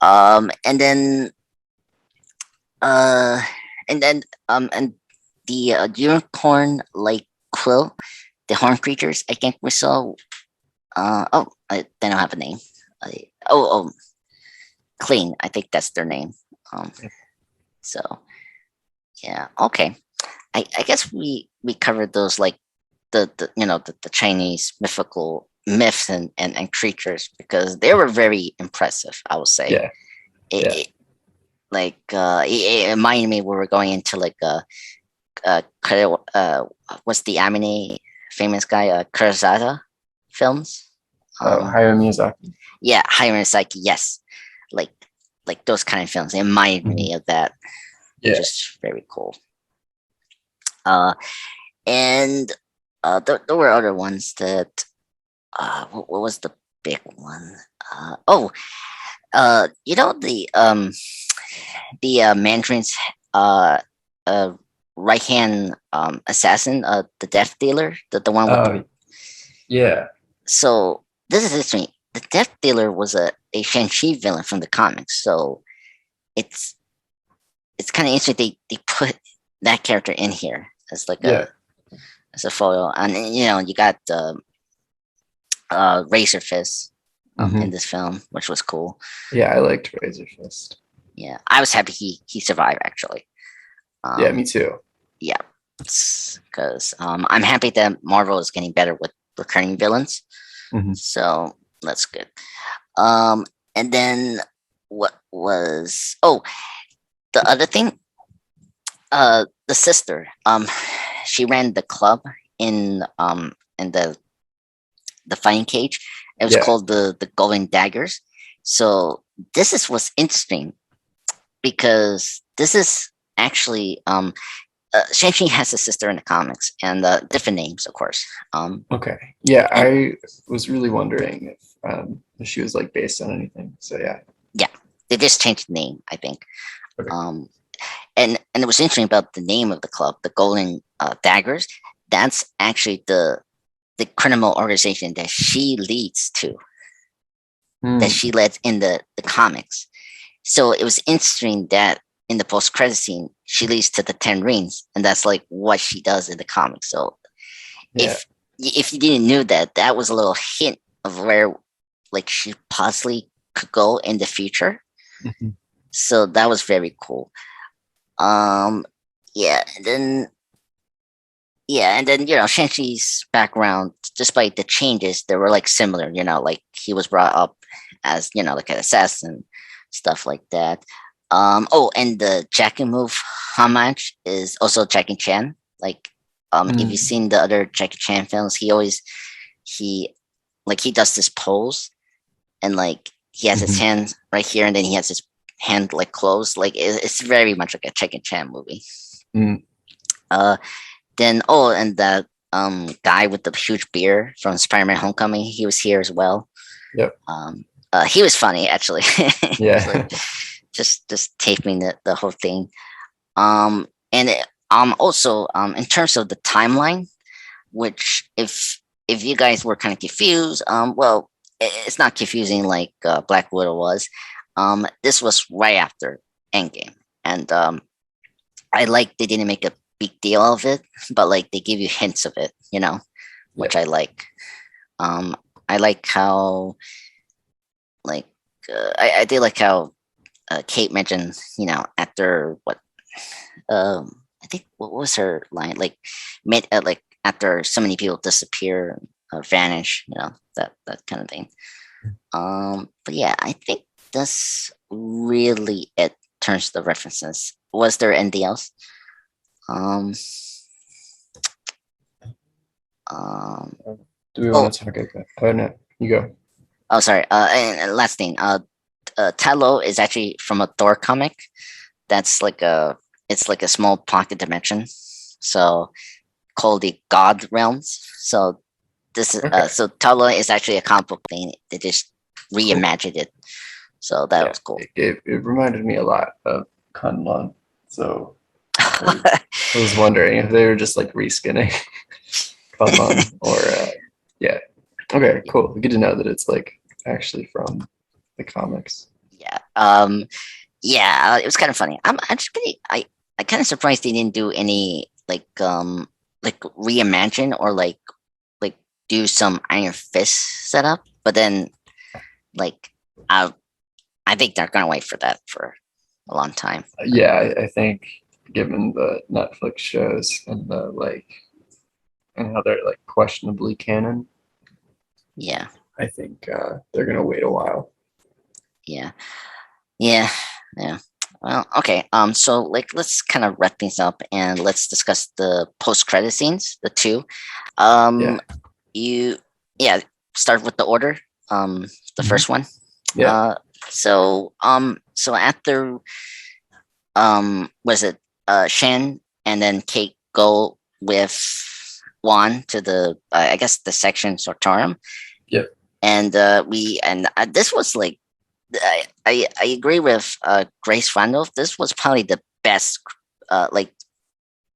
Speaker 1: god. And then uh, and the unicorn like quill, the horn creatures. I think we saw. They don't have a name. Clean. I think that's their name. So yeah, okay. I guess we covered those like the Chinese mythical myths and creatures because they were very impressive. I would say.
Speaker 2: Yeah.
Speaker 1: It it reminded me we were going into like what's the anime famous guy Kurosawa films.
Speaker 2: Hayao Miyazaki.
Speaker 1: Yeah, Hayao Miyazaki. Yes, like those kind of films. It reminded me of that.
Speaker 2: Yeah,
Speaker 1: just very cool. And there were other ones that. What was the big one? The Mandarin's right hand assassin, the death dealer, the one with the.
Speaker 2: Yeah.
Speaker 1: So this is interesting. The death dealer was a Shang-Chi villain from the comics, so it's kind of interesting they put that character in here as like as a photo, and you got Razor Fist in this film, which was cool.
Speaker 2: Yeah, I liked Razor Fist.
Speaker 1: Yeah, I was happy he survived actually.
Speaker 2: Yeah, me too.
Speaker 1: Yeah, because I'm happy that Marvel is getting better with recurring villains. So that's good. And then what was the other thing? The sister. She ran the club in the fighting cage. It was called the Golden Daggers. So this is what's interesting because this is actually Shang-Chi has a sister in the comics and different names, of course.
Speaker 2: Okay. Yeah, I was really wondering if she was like based on anything. So yeah.
Speaker 1: Yeah, they just changed the name, I think.
Speaker 2: Okay.
Speaker 1: And it was interesting about the name of the club, the Golden Daggers. That's actually the criminal organization that she leads to, that she led in the comics. So it was interesting that in the post-credit scene, she leads to the 10 Rings, and that's like what she does in the comics. So if you didn't know that, that was a little hint of where like she possibly could go in the future. So that was very cool. And then Shang-Chi's background, despite the changes, they were like similar. Like he was brought up as like an assassin, stuff like that. And the Jackie move homage is also Jackie Chan. Like, if you've seen the other Jackie Chan films, he does this pose, and like he has his hand right here, and then he has his hand like closed. Like it's very much like a Jackie Chan movie. Then and that guy with the huge beard from Spider-Man: Homecoming, he was here as well.
Speaker 2: Yep.
Speaker 1: He was funny actually.
Speaker 2: Yeah.
Speaker 1: Like, just taping the whole thing. Also in terms of the timeline, which if you guys were kind of confused, well, it's not confusing like Black Widow was. This was right after Endgame, and I like they didn't make a big deal of it, but like they give you hints of it, which I like. I like how like I did like how Kate mentioned, after what I think what was her line like like after so many people disappear or vanish, that kind of thing. But yeah, I think that's really it in terms of the references. Was there anything else? Um,
Speaker 2: Do we want to talk about? Oh no, you go.
Speaker 1: Oh, sorry. And last thing. Talo is actually from a Thor comic. That's it's like a small pocket dimension. So called the God Realms. So this is so Talo is actually a comic book thing. They just reimagined it. So that was cool.
Speaker 2: It reminded me a lot of Kunlun. So I was wondering if they were just like reskinning Kunlun or yeah. Okay, cool. Good to know that it's like actually from the comics.
Speaker 1: Yeah. It was kind of funny. I'm actually I kind of surprised they didn't do any like reimagine or like do some Iron Fist setup, but then like I think they're gonna wait for that for a long time.
Speaker 2: Yeah, I think given the Netflix shows and and how they're like questionably canon.
Speaker 1: Yeah.
Speaker 2: I think they're gonna wait a while.
Speaker 1: Yeah. Well, okay. So like let's kind of wrap things up and let's discuss the post-credit scenes, the two. You start with the order. The first one.
Speaker 2: Yeah.
Speaker 1: So after was it Shen and then Kate go with Juan to the I guess the section Sortarum.
Speaker 2: Yep.
Speaker 1: And this was like I agree with Grace Randolph. This was probably the best.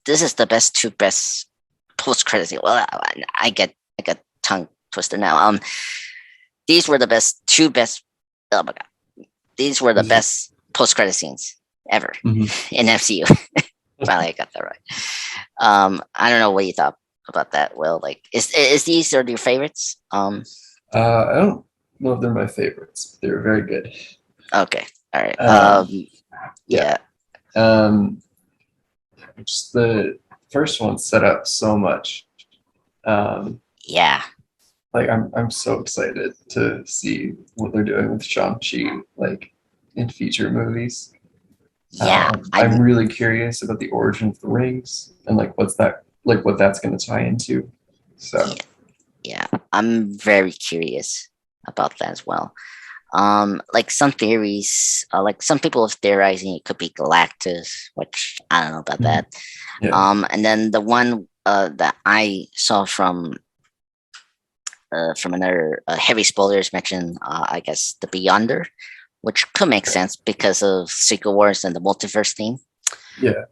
Speaker 1: This is the best post credits. Well, I get tongue twister now. These were the two best. Oh my god, these were the best post credit scenes ever in FCU. Finally, I got that right. I don't know what you thought about that. Will, like, is these are your favorites?
Speaker 2: I don't know if they're my favorites, but they're very good.
Speaker 1: Okay, all right.
Speaker 2: Yeah. Just the first one set up so much.
Speaker 1: Yeah.
Speaker 2: Like I'm so excited to see what they're doing with Shang-Chi, like in future movies.
Speaker 1: Yeah.
Speaker 2: I'm really curious about the origin of the rings and like what that's going to tie into. So
Speaker 1: yeah, I'm very curious about that as well. Like some theories, like some people are theorizing it could be Galactus, which I don't know about that.
Speaker 2: Yeah.
Speaker 1: And then the one that I saw from another heavy spoilers mentioned, I guess the Beyonder, which could make sense because of Secret Wars and the multiverse theme.
Speaker 2: Yeah.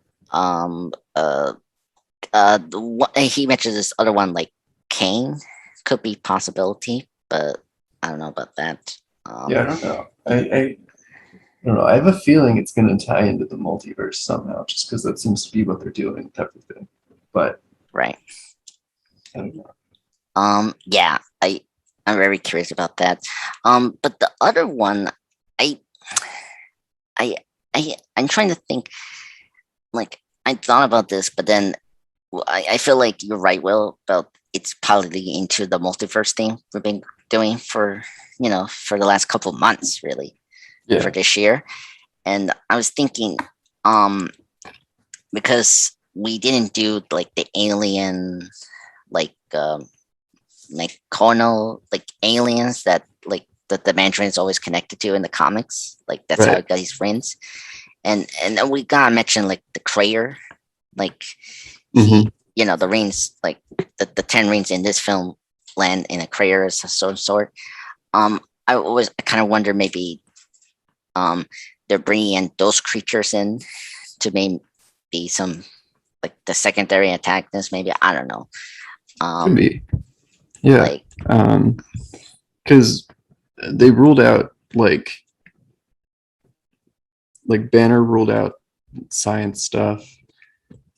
Speaker 1: He mentioned this other one like Kane could be possibility, but I don't know about that.
Speaker 2: Yeah, I don't know. I don't know. I have a feeling it's going to tie into the multiverse somehow, just because that seems to be what they're doing, type of thing. But
Speaker 1: right.
Speaker 2: I don't know.
Speaker 1: Yeah, I'm very curious about that. But the other one, I'm trying to think. Like I thought about this, but then I feel like you're right, Will, about it's probably into the multiverse thing we've been doing for the last couple of months, really, for this year. And I was thinking, because we didn't do like the alien, like Kono, like aliens that like that the Mandarin is always connected to in the comics. Like that's how he got his friends. And then we gotta mention like the Crayer, like the rings, like the 10 rings in this film land in a crater of some sort. I kind of wonder maybe they're bringing in those creatures in to maybe some like the secondary antagonists. Maybe I don't know.
Speaker 2: Could be. Yeah. Because they ruled out like Banner ruled out science stuff.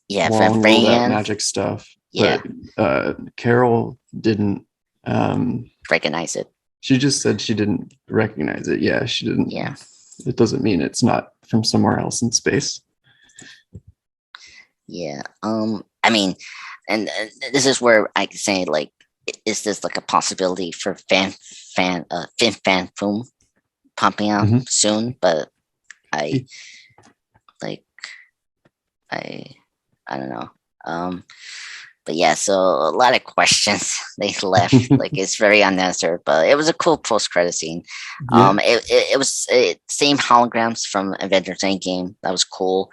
Speaker 1: Yeah,
Speaker 2: Wong rolled out
Speaker 1: Fran.
Speaker 2: magic stuff,
Speaker 1: Yeah,
Speaker 2: but Carol didn't.
Speaker 1: recognize it.
Speaker 2: She just said she didn't recognize it. Yeah, she didn't.
Speaker 1: Yeah.
Speaker 2: It doesn't mean it's not from somewhere else in space.
Speaker 1: Yeah. I mean, and this is where I can say, like, is this like a possibility for Fin Fan Foom popping out soon? But I like I I don't know. But yeah, so a lot of questions they left. Like it's very unnecessary, but it was a cool post credit scene.
Speaker 2: Yeah.
Speaker 1: It was same holograms from Avengers Endgame. That was cool,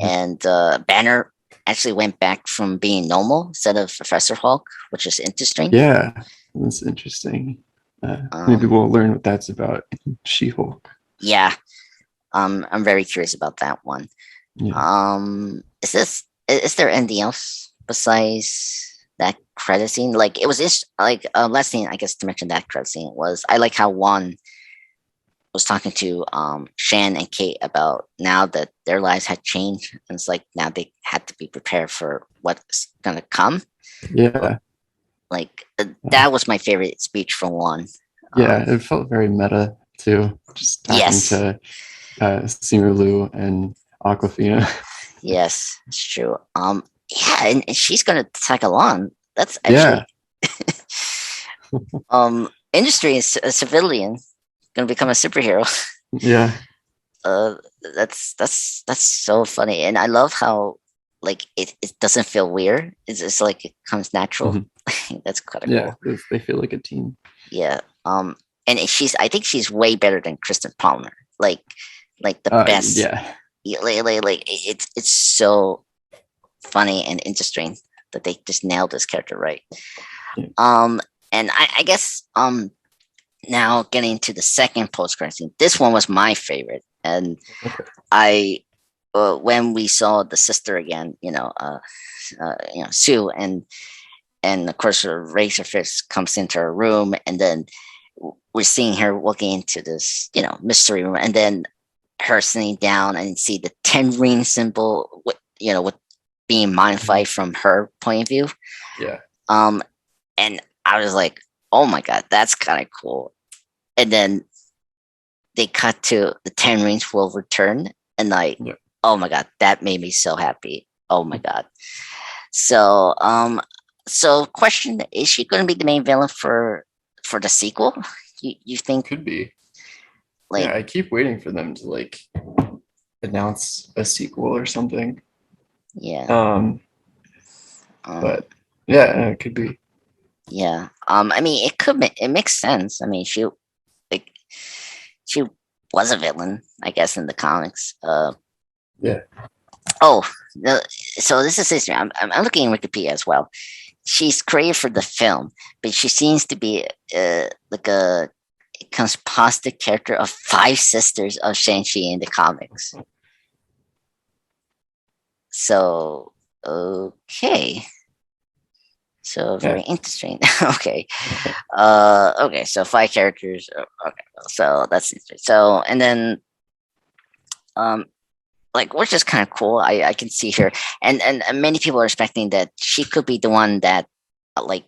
Speaker 1: and Banner actually went back from being normal instead of Professor Hulk, which is interesting.
Speaker 2: Yeah, that's interesting. Maybe we'll learn what that's about in She-Hulk.
Speaker 1: Yeah, I'm very curious about that one.
Speaker 2: Yeah.
Speaker 1: Is there anything else besides that credit scene? Like it was just like last thing I guess to mention that credit scene was I like how Juan was talking to Shan and Kate about now that their lives had changed, and it's like now they had to be prepared for what's gonna come.
Speaker 2: Yeah.
Speaker 1: Like that was my favorite speech from Juan.
Speaker 2: Yeah, it felt very meta too. Just talking to Simu Liu and Awkwafina.
Speaker 1: Yes, it's true. Yeah, and she's gonna tag along. That's actually industry is a civilian gonna become a superhero.
Speaker 2: Yeah.
Speaker 1: That's so funny, and I love how like it doesn't feel weird. It's just like it comes natural. That's kind of cool.
Speaker 2: Yeah, they feel like a team.
Speaker 1: Yeah. And I think she's way better than Kristen Palmer. Like the best.
Speaker 2: Yeah.
Speaker 1: Like it's so funny and interesting that they just nailed this character right. Yeah. And I guess now getting to the second post credit scene, this one was my favorite, and I when we saw the sister again, Sue, and of course her Razorfish comes into her room, and then we're seeing her walking into this mystery room, and then her sitting down and see the 10 ring symbol with being modified from her point of view.
Speaker 2: Yeah.
Speaker 1: And I was like, oh my god, that's kind of cool. And then they cut to the 10 rings will return, and oh my god, that made me so happy. Oh my god. So so question, is she going to be the main villain for the sequel? You think?
Speaker 2: Could be. Like, yeah, I keep waiting for them to like announce a sequel or something.
Speaker 1: Yeah.
Speaker 2: But yeah, it could be.
Speaker 1: Yeah. I mean, it makes sense. I mean, she was a villain, I guess, in the comics.
Speaker 2: Yeah.
Speaker 1: Oh, so this is history. I'm looking at Wikipedia as well. She's created for the film, but she seems to be like a composite character of 5 sisters of Shang-Chi in the comics. So, okay. So very interesting. Okay. Okay, so 5 characters. Okay, so that's interesting. So, and then like, which is kind of cool. I can see her, and many people are expecting that she could be the one that like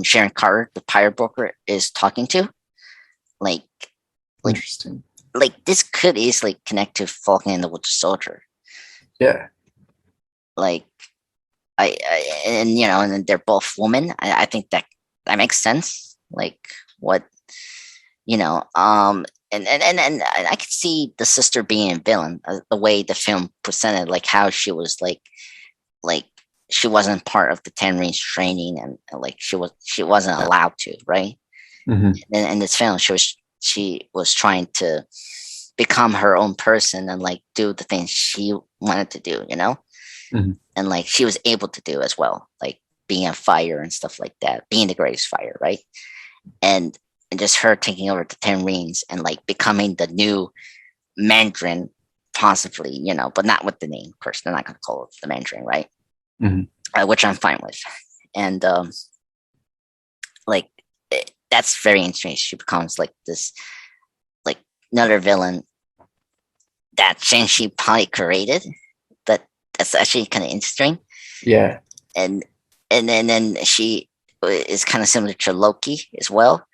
Speaker 1: Sharon Carter, the pirate broker, is talking to. Like
Speaker 2: interesting.
Speaker 1: Like this could easily connect to Falcon and the Winter Soldier.
Speaker 2: Yeah.
Speaker 1: Like and they're both women. I think that makes sense. Like what and I could see the sister being a villain, the way the film presented, like how she was like she wasn't part of the 10 rings training, and like she wasn't allowed to, right? And in this film, she was trying to become her own person and like do the things she wanted to do, and like she was able to do as well, like being a fire and stuff like that, being the greatest fire, right? And just her taking over the 10 rings and like becoming the new Mandarin, possibly, but not with the name. Of course, they're not going to call it the Mandarin, right? Which I'm fine with. And that's very interesting. She becomes like this, like another villain that Shang-Chi probably created, but that's actually kind of interesting.
Speaker 2: Yeah.
Speaker 1: And then she is kind of similar to Loki as well.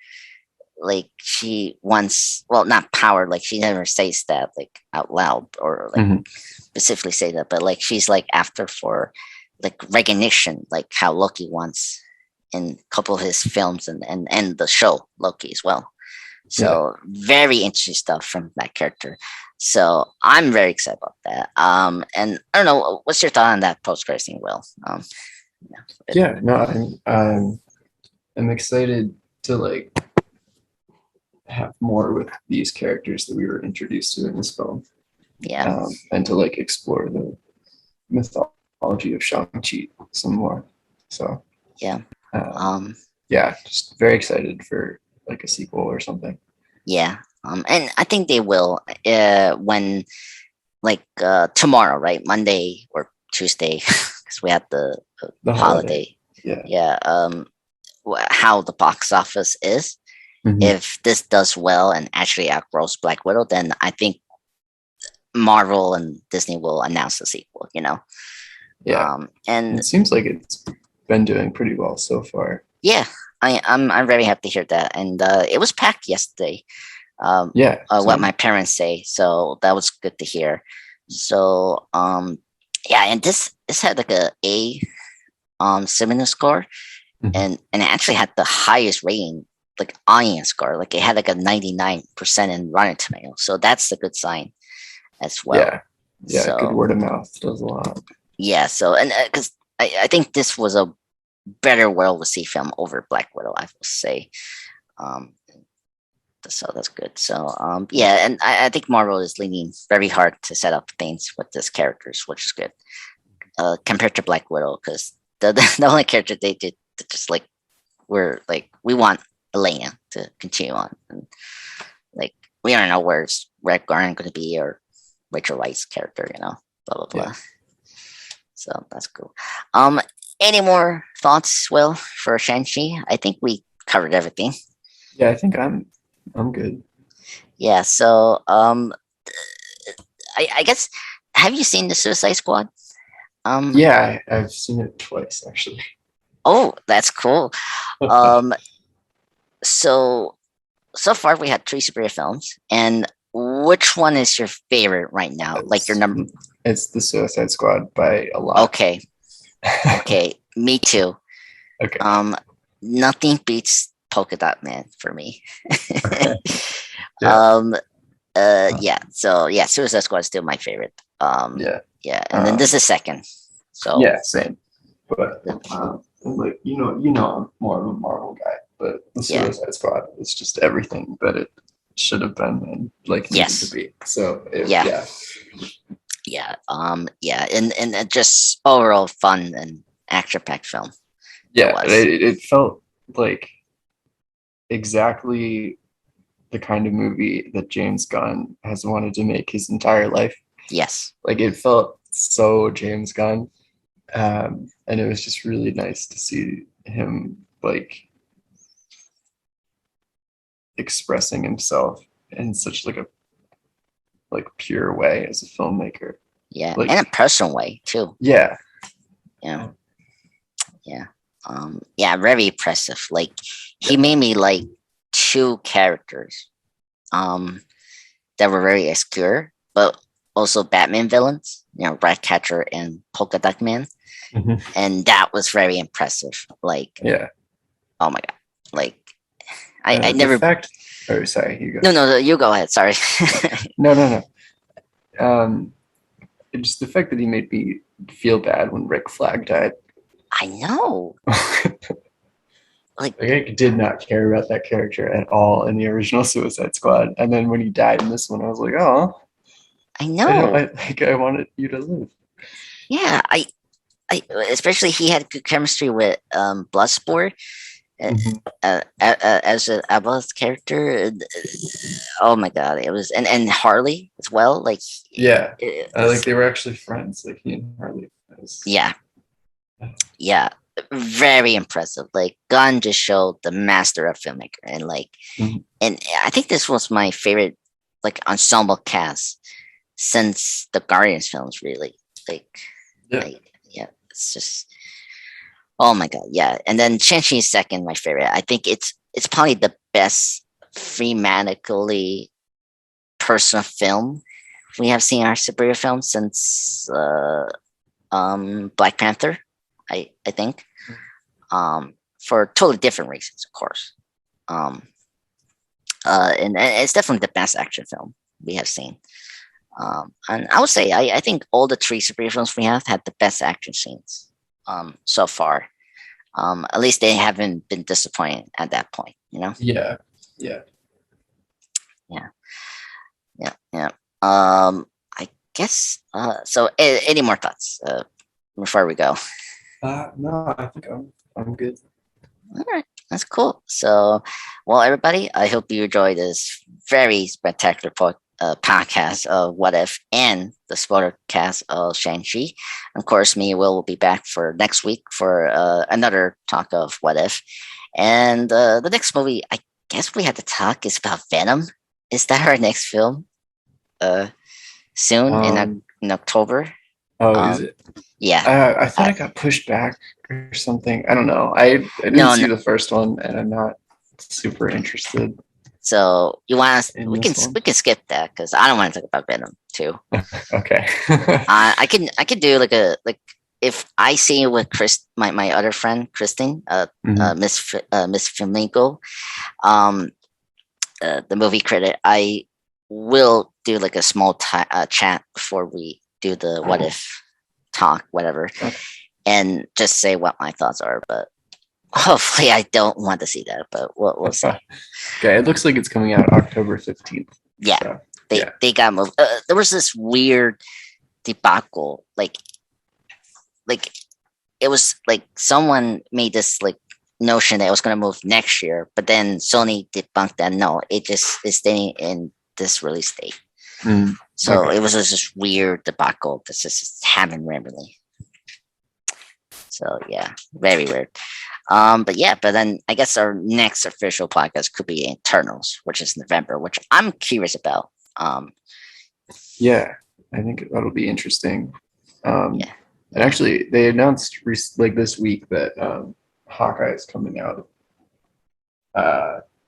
Speaker 1: Like she wants, well, not power. Like she never says that like out loud or like specifically say that, but like she's like after for like recognition, like how Loki wants in a couple of his films and the show Loki as well. So very interesting stuff from that character. So I'm very excited about that. And I don't know, what's your thought on that post-credit scene, Will?
Speaker 2: No, I'm excited to like have more with these characters that we were introduced to in this film.
Speaker 1: Yeah.
Speaker 2: And to like explore the mythology of Shang-Chi some more. So
Speaker 1: yeah.
Speaker 2: Just very excited for like a sequel or something.
Speaker 1: Yeah. And I think they will when like tomorrow, right? Monday or Tuesday, because we had the holiday. Yeah. How the box office is. If this does well and actually outgrows Black Widow, then I think Marvel and Disney will announce the sequel, you know?
Speaker 2: Yeah. And it seems like it's been doing pretty well so far.
Speaker 1: Yeah. I'm very happy to hear that. And it was packed yesterday. What my parents say. So that was good to hear. So and this had like a cinema score and it actually had the highest rating, like audience score. Like it had like a 99% in Rotten Tomatoes. So that's a good sign as well.
Speaker 2: So, good word of mouth does a lot.
Speaker 1: Yeah, so and because I think this was a better world to see film over Black Widow, I will say. So that's good. So and I think Marvel is leaning very hard to set up things with these characters, which is good compared to Black Widow, because the only character they did just like we want Elena to continue on, and like we don't know where's Red Guardian going to be or Rachel Weisz's character, you know, blah blah blah. Yeah. So that's cool. Any more thoughts, Will, for Shang-Chi? I think we covered everything.
Speaker 2: Yeah, I think I'm good.
Speaker 1: Yeah. So I guess, have you seen the Suicide Squad?
Speaker 2: Yeah, I've seen it twice actually.
Speaker 1: Oh, that's cool. So far we had 3 superhero films, and which one is your favorite right now? Like your number?
Speaker 2: It's the Suicide Squad by a lot.
Speaker 1: Okay. Okay, me too.
Speaker 2: Okay.
Speaker 1: Nothing beats Polka Dot Man for me. So Suicide Squad is still my favorite. And then this is second. So
Speaker 2: yeah, same. But like you know, I'm more of a Marvel guy, but the Suicide Squad is just everything that it should have been and like needed to be. So and just overall fun and action-packed film. Yeah, it felt like exactly the kind of movie that James Gunn has wanted to make his entire life.
Speaker 1: Yes.
Speaker 2: Like it felt so James Gunn. And it was just really nice to see him like expressing himself in such like a pure way as a filmmaker.
Speaker 1: Yeah, like, in a personal way too.
Speaker 2: Yeah.
Speaker 1: Very impressive. Like he made me like 2 characters that were very obscure, but also Batman villains, you know, Ratcatcher and Polka Dot Man. And that was very impressive. Like, oh my god! Like, I never.
Speaker 2: Sorry, you go.
Speaker 1: No, you go ahead. Sorry.
Speaker 2: No. Just the fact that he made me feel bad when Rick Flag died.
Speaker 1: I know.
Speaker 2: Like I did not care about that character at all in the original Suicide Squad, and then when he died in this one, I was like, oh.
Speaker 1: I know.
Speaker 2: I wanted you to live.
Speaker 1: Yeah, I especially he had good chemistry with Bloodsport as Abba's character. Oh my god, it was and Harley as well. Like
Speaker 2: like they were actually friends. Like he and Harley.
Speaker 1: Very impressive. Like Gunn just showed the master of filmmaker, and like, and I think this was my favorite like ensemble cast since the Guardians films. Really, like,
Speaker 2: Yeah.
Speaker 1: Yeah, it's just, oh my god, yeah. And then Shang-Chi is second, my favorite. I think it's probably the best thematically personal film we have seen our superhero film since Black Panther. I think for totally different reasons, of course. Um, and it's definitely the best action film we have seen. And I would say I think all the three superhero films we have had the best action scenes so far. At least they haven't been disappointing at that point, you know?
Speaker 2: Yeah. Yeah.
Speaker 1: Yeah. Yeah. Yeah. I guess so any more thoughts before we go?
Speaker 2: No, I think I'm good.
Speaker 1: All right, that's cool. So, well, everybody, I hope you enjoyed this very spectacular podcast of What If and the spoiler cast of Shang-Chi. Of course, me and Will be back for next week for another talk of What If. And the next movie, I guess we had to talk is about Venom. Is that our next film? Soon in October.
Speaker 2: Is it?
Speaker 1: Yeah.
Speaker 2: I thought it got pushed back or something. I don't know. I didn't see the first one, and I'm not super interested.
Speaker 1: So you want us? We can skip that because I don't want to talk about Venom too.
Speaker 2: Okay.
Speaker 1: I can do like if I see you with my other friend Kristen, Miss Flamingo, the movie critic, I will do like a small chat before we do the What If talk, whatever, and just say what my thoughts are. But hopefully, I don't want to see that. But we'll see.
Speaker 2: Okay, it looks like it's coming out October 15th.
Speaker 1: Yeah, so, they got moved. There was this weird debacle, like it was like someone made this like notion that it was going to move next year, but then Sony debunked that. No, it just is staying in this release date. So it was just this weird debacle that's just happened randomly. So yeah, very weird. But then I guess our next official podcast could be Eternals, which is November, which I'm curious about.
Speaker 2: Yeah, I think that'll be interesting. And actually, they announced like this week that Hawkeye is coming out.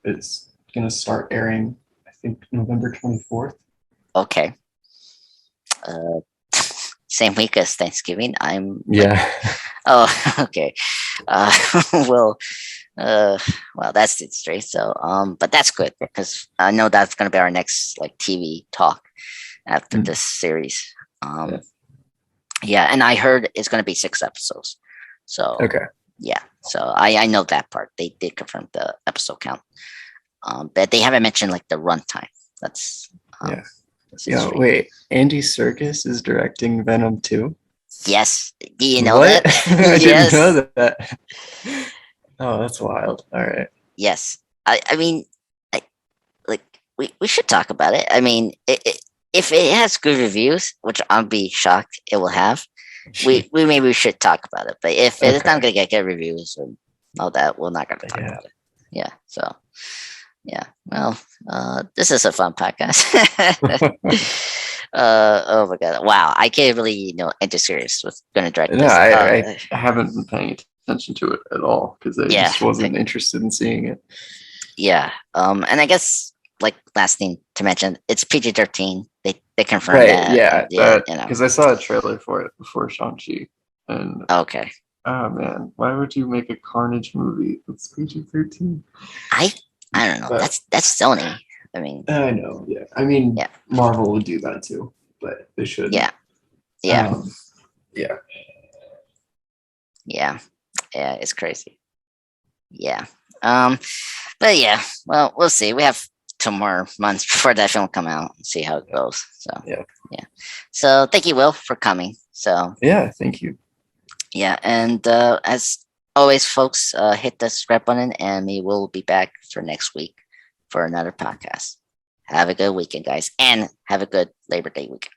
Speaker 2: It's gonna start airing, I think, November 24th.
Speaker 1: Okay. Same week as Thanksgiving. Oh, okay. Well, that's it straight. So, but that's good because I know that's gonna be our next like TV talk after this series. And I heard it's gonna be 6 episodes. So yeah. So I know that part. They did confirm the episode count. But they haven't mentioned like the runtime. That's
Speaker 2: wait, Andy Serkis is directing Venom 2?
Speaker 1: Yes. Do you know that?
Speaker 2: I didn't know that. Oh, that's wild. All right.
Speaker 1: Yes. I mean, we should talk about it. I mean, if it has good reviews, which I'll be shocked it will have, we should talk about it. But if it's not going to get good reviews and all that, we're not going to talk about it. Yeah. So, yeah. Well, this is a fun podcast. Oh my god! Wow, I can't really enter serious with going to direct this.
Speaker 2: I haven't been paying attention to it at all because I just wasn't interested in seeing it.
Speaker 1: Yeah. And I guess like last thing to mention, it's PG-13. They confirmed that.
Speaker 2: Yeah. Because I saw a trailer for it before Shang-Chi, and
Speaker 1: okay.
Speaker 2: Oh man, why would you make a Carnage movie that's PG-13?
Speaker 1: I don't know. But that's Sony. I mean,
Speaker 2: I know. Yeah, I mean, Marvel would do that too, but they should.
Speaker 1: Yeah. It's crazy. Yeah. But yeah. Well, we'll see. We have 2 more months before that film come out and see how it goes. So yeah. So thank you, Will, for coming. So
Speaker 2: yeah, thank you.
Speaker 1: Yeah, and as always, folks, hit the subscribe button, and we will be back for next week for another podcast. Have a good weekend, guys, and have a good Labor Day weekend.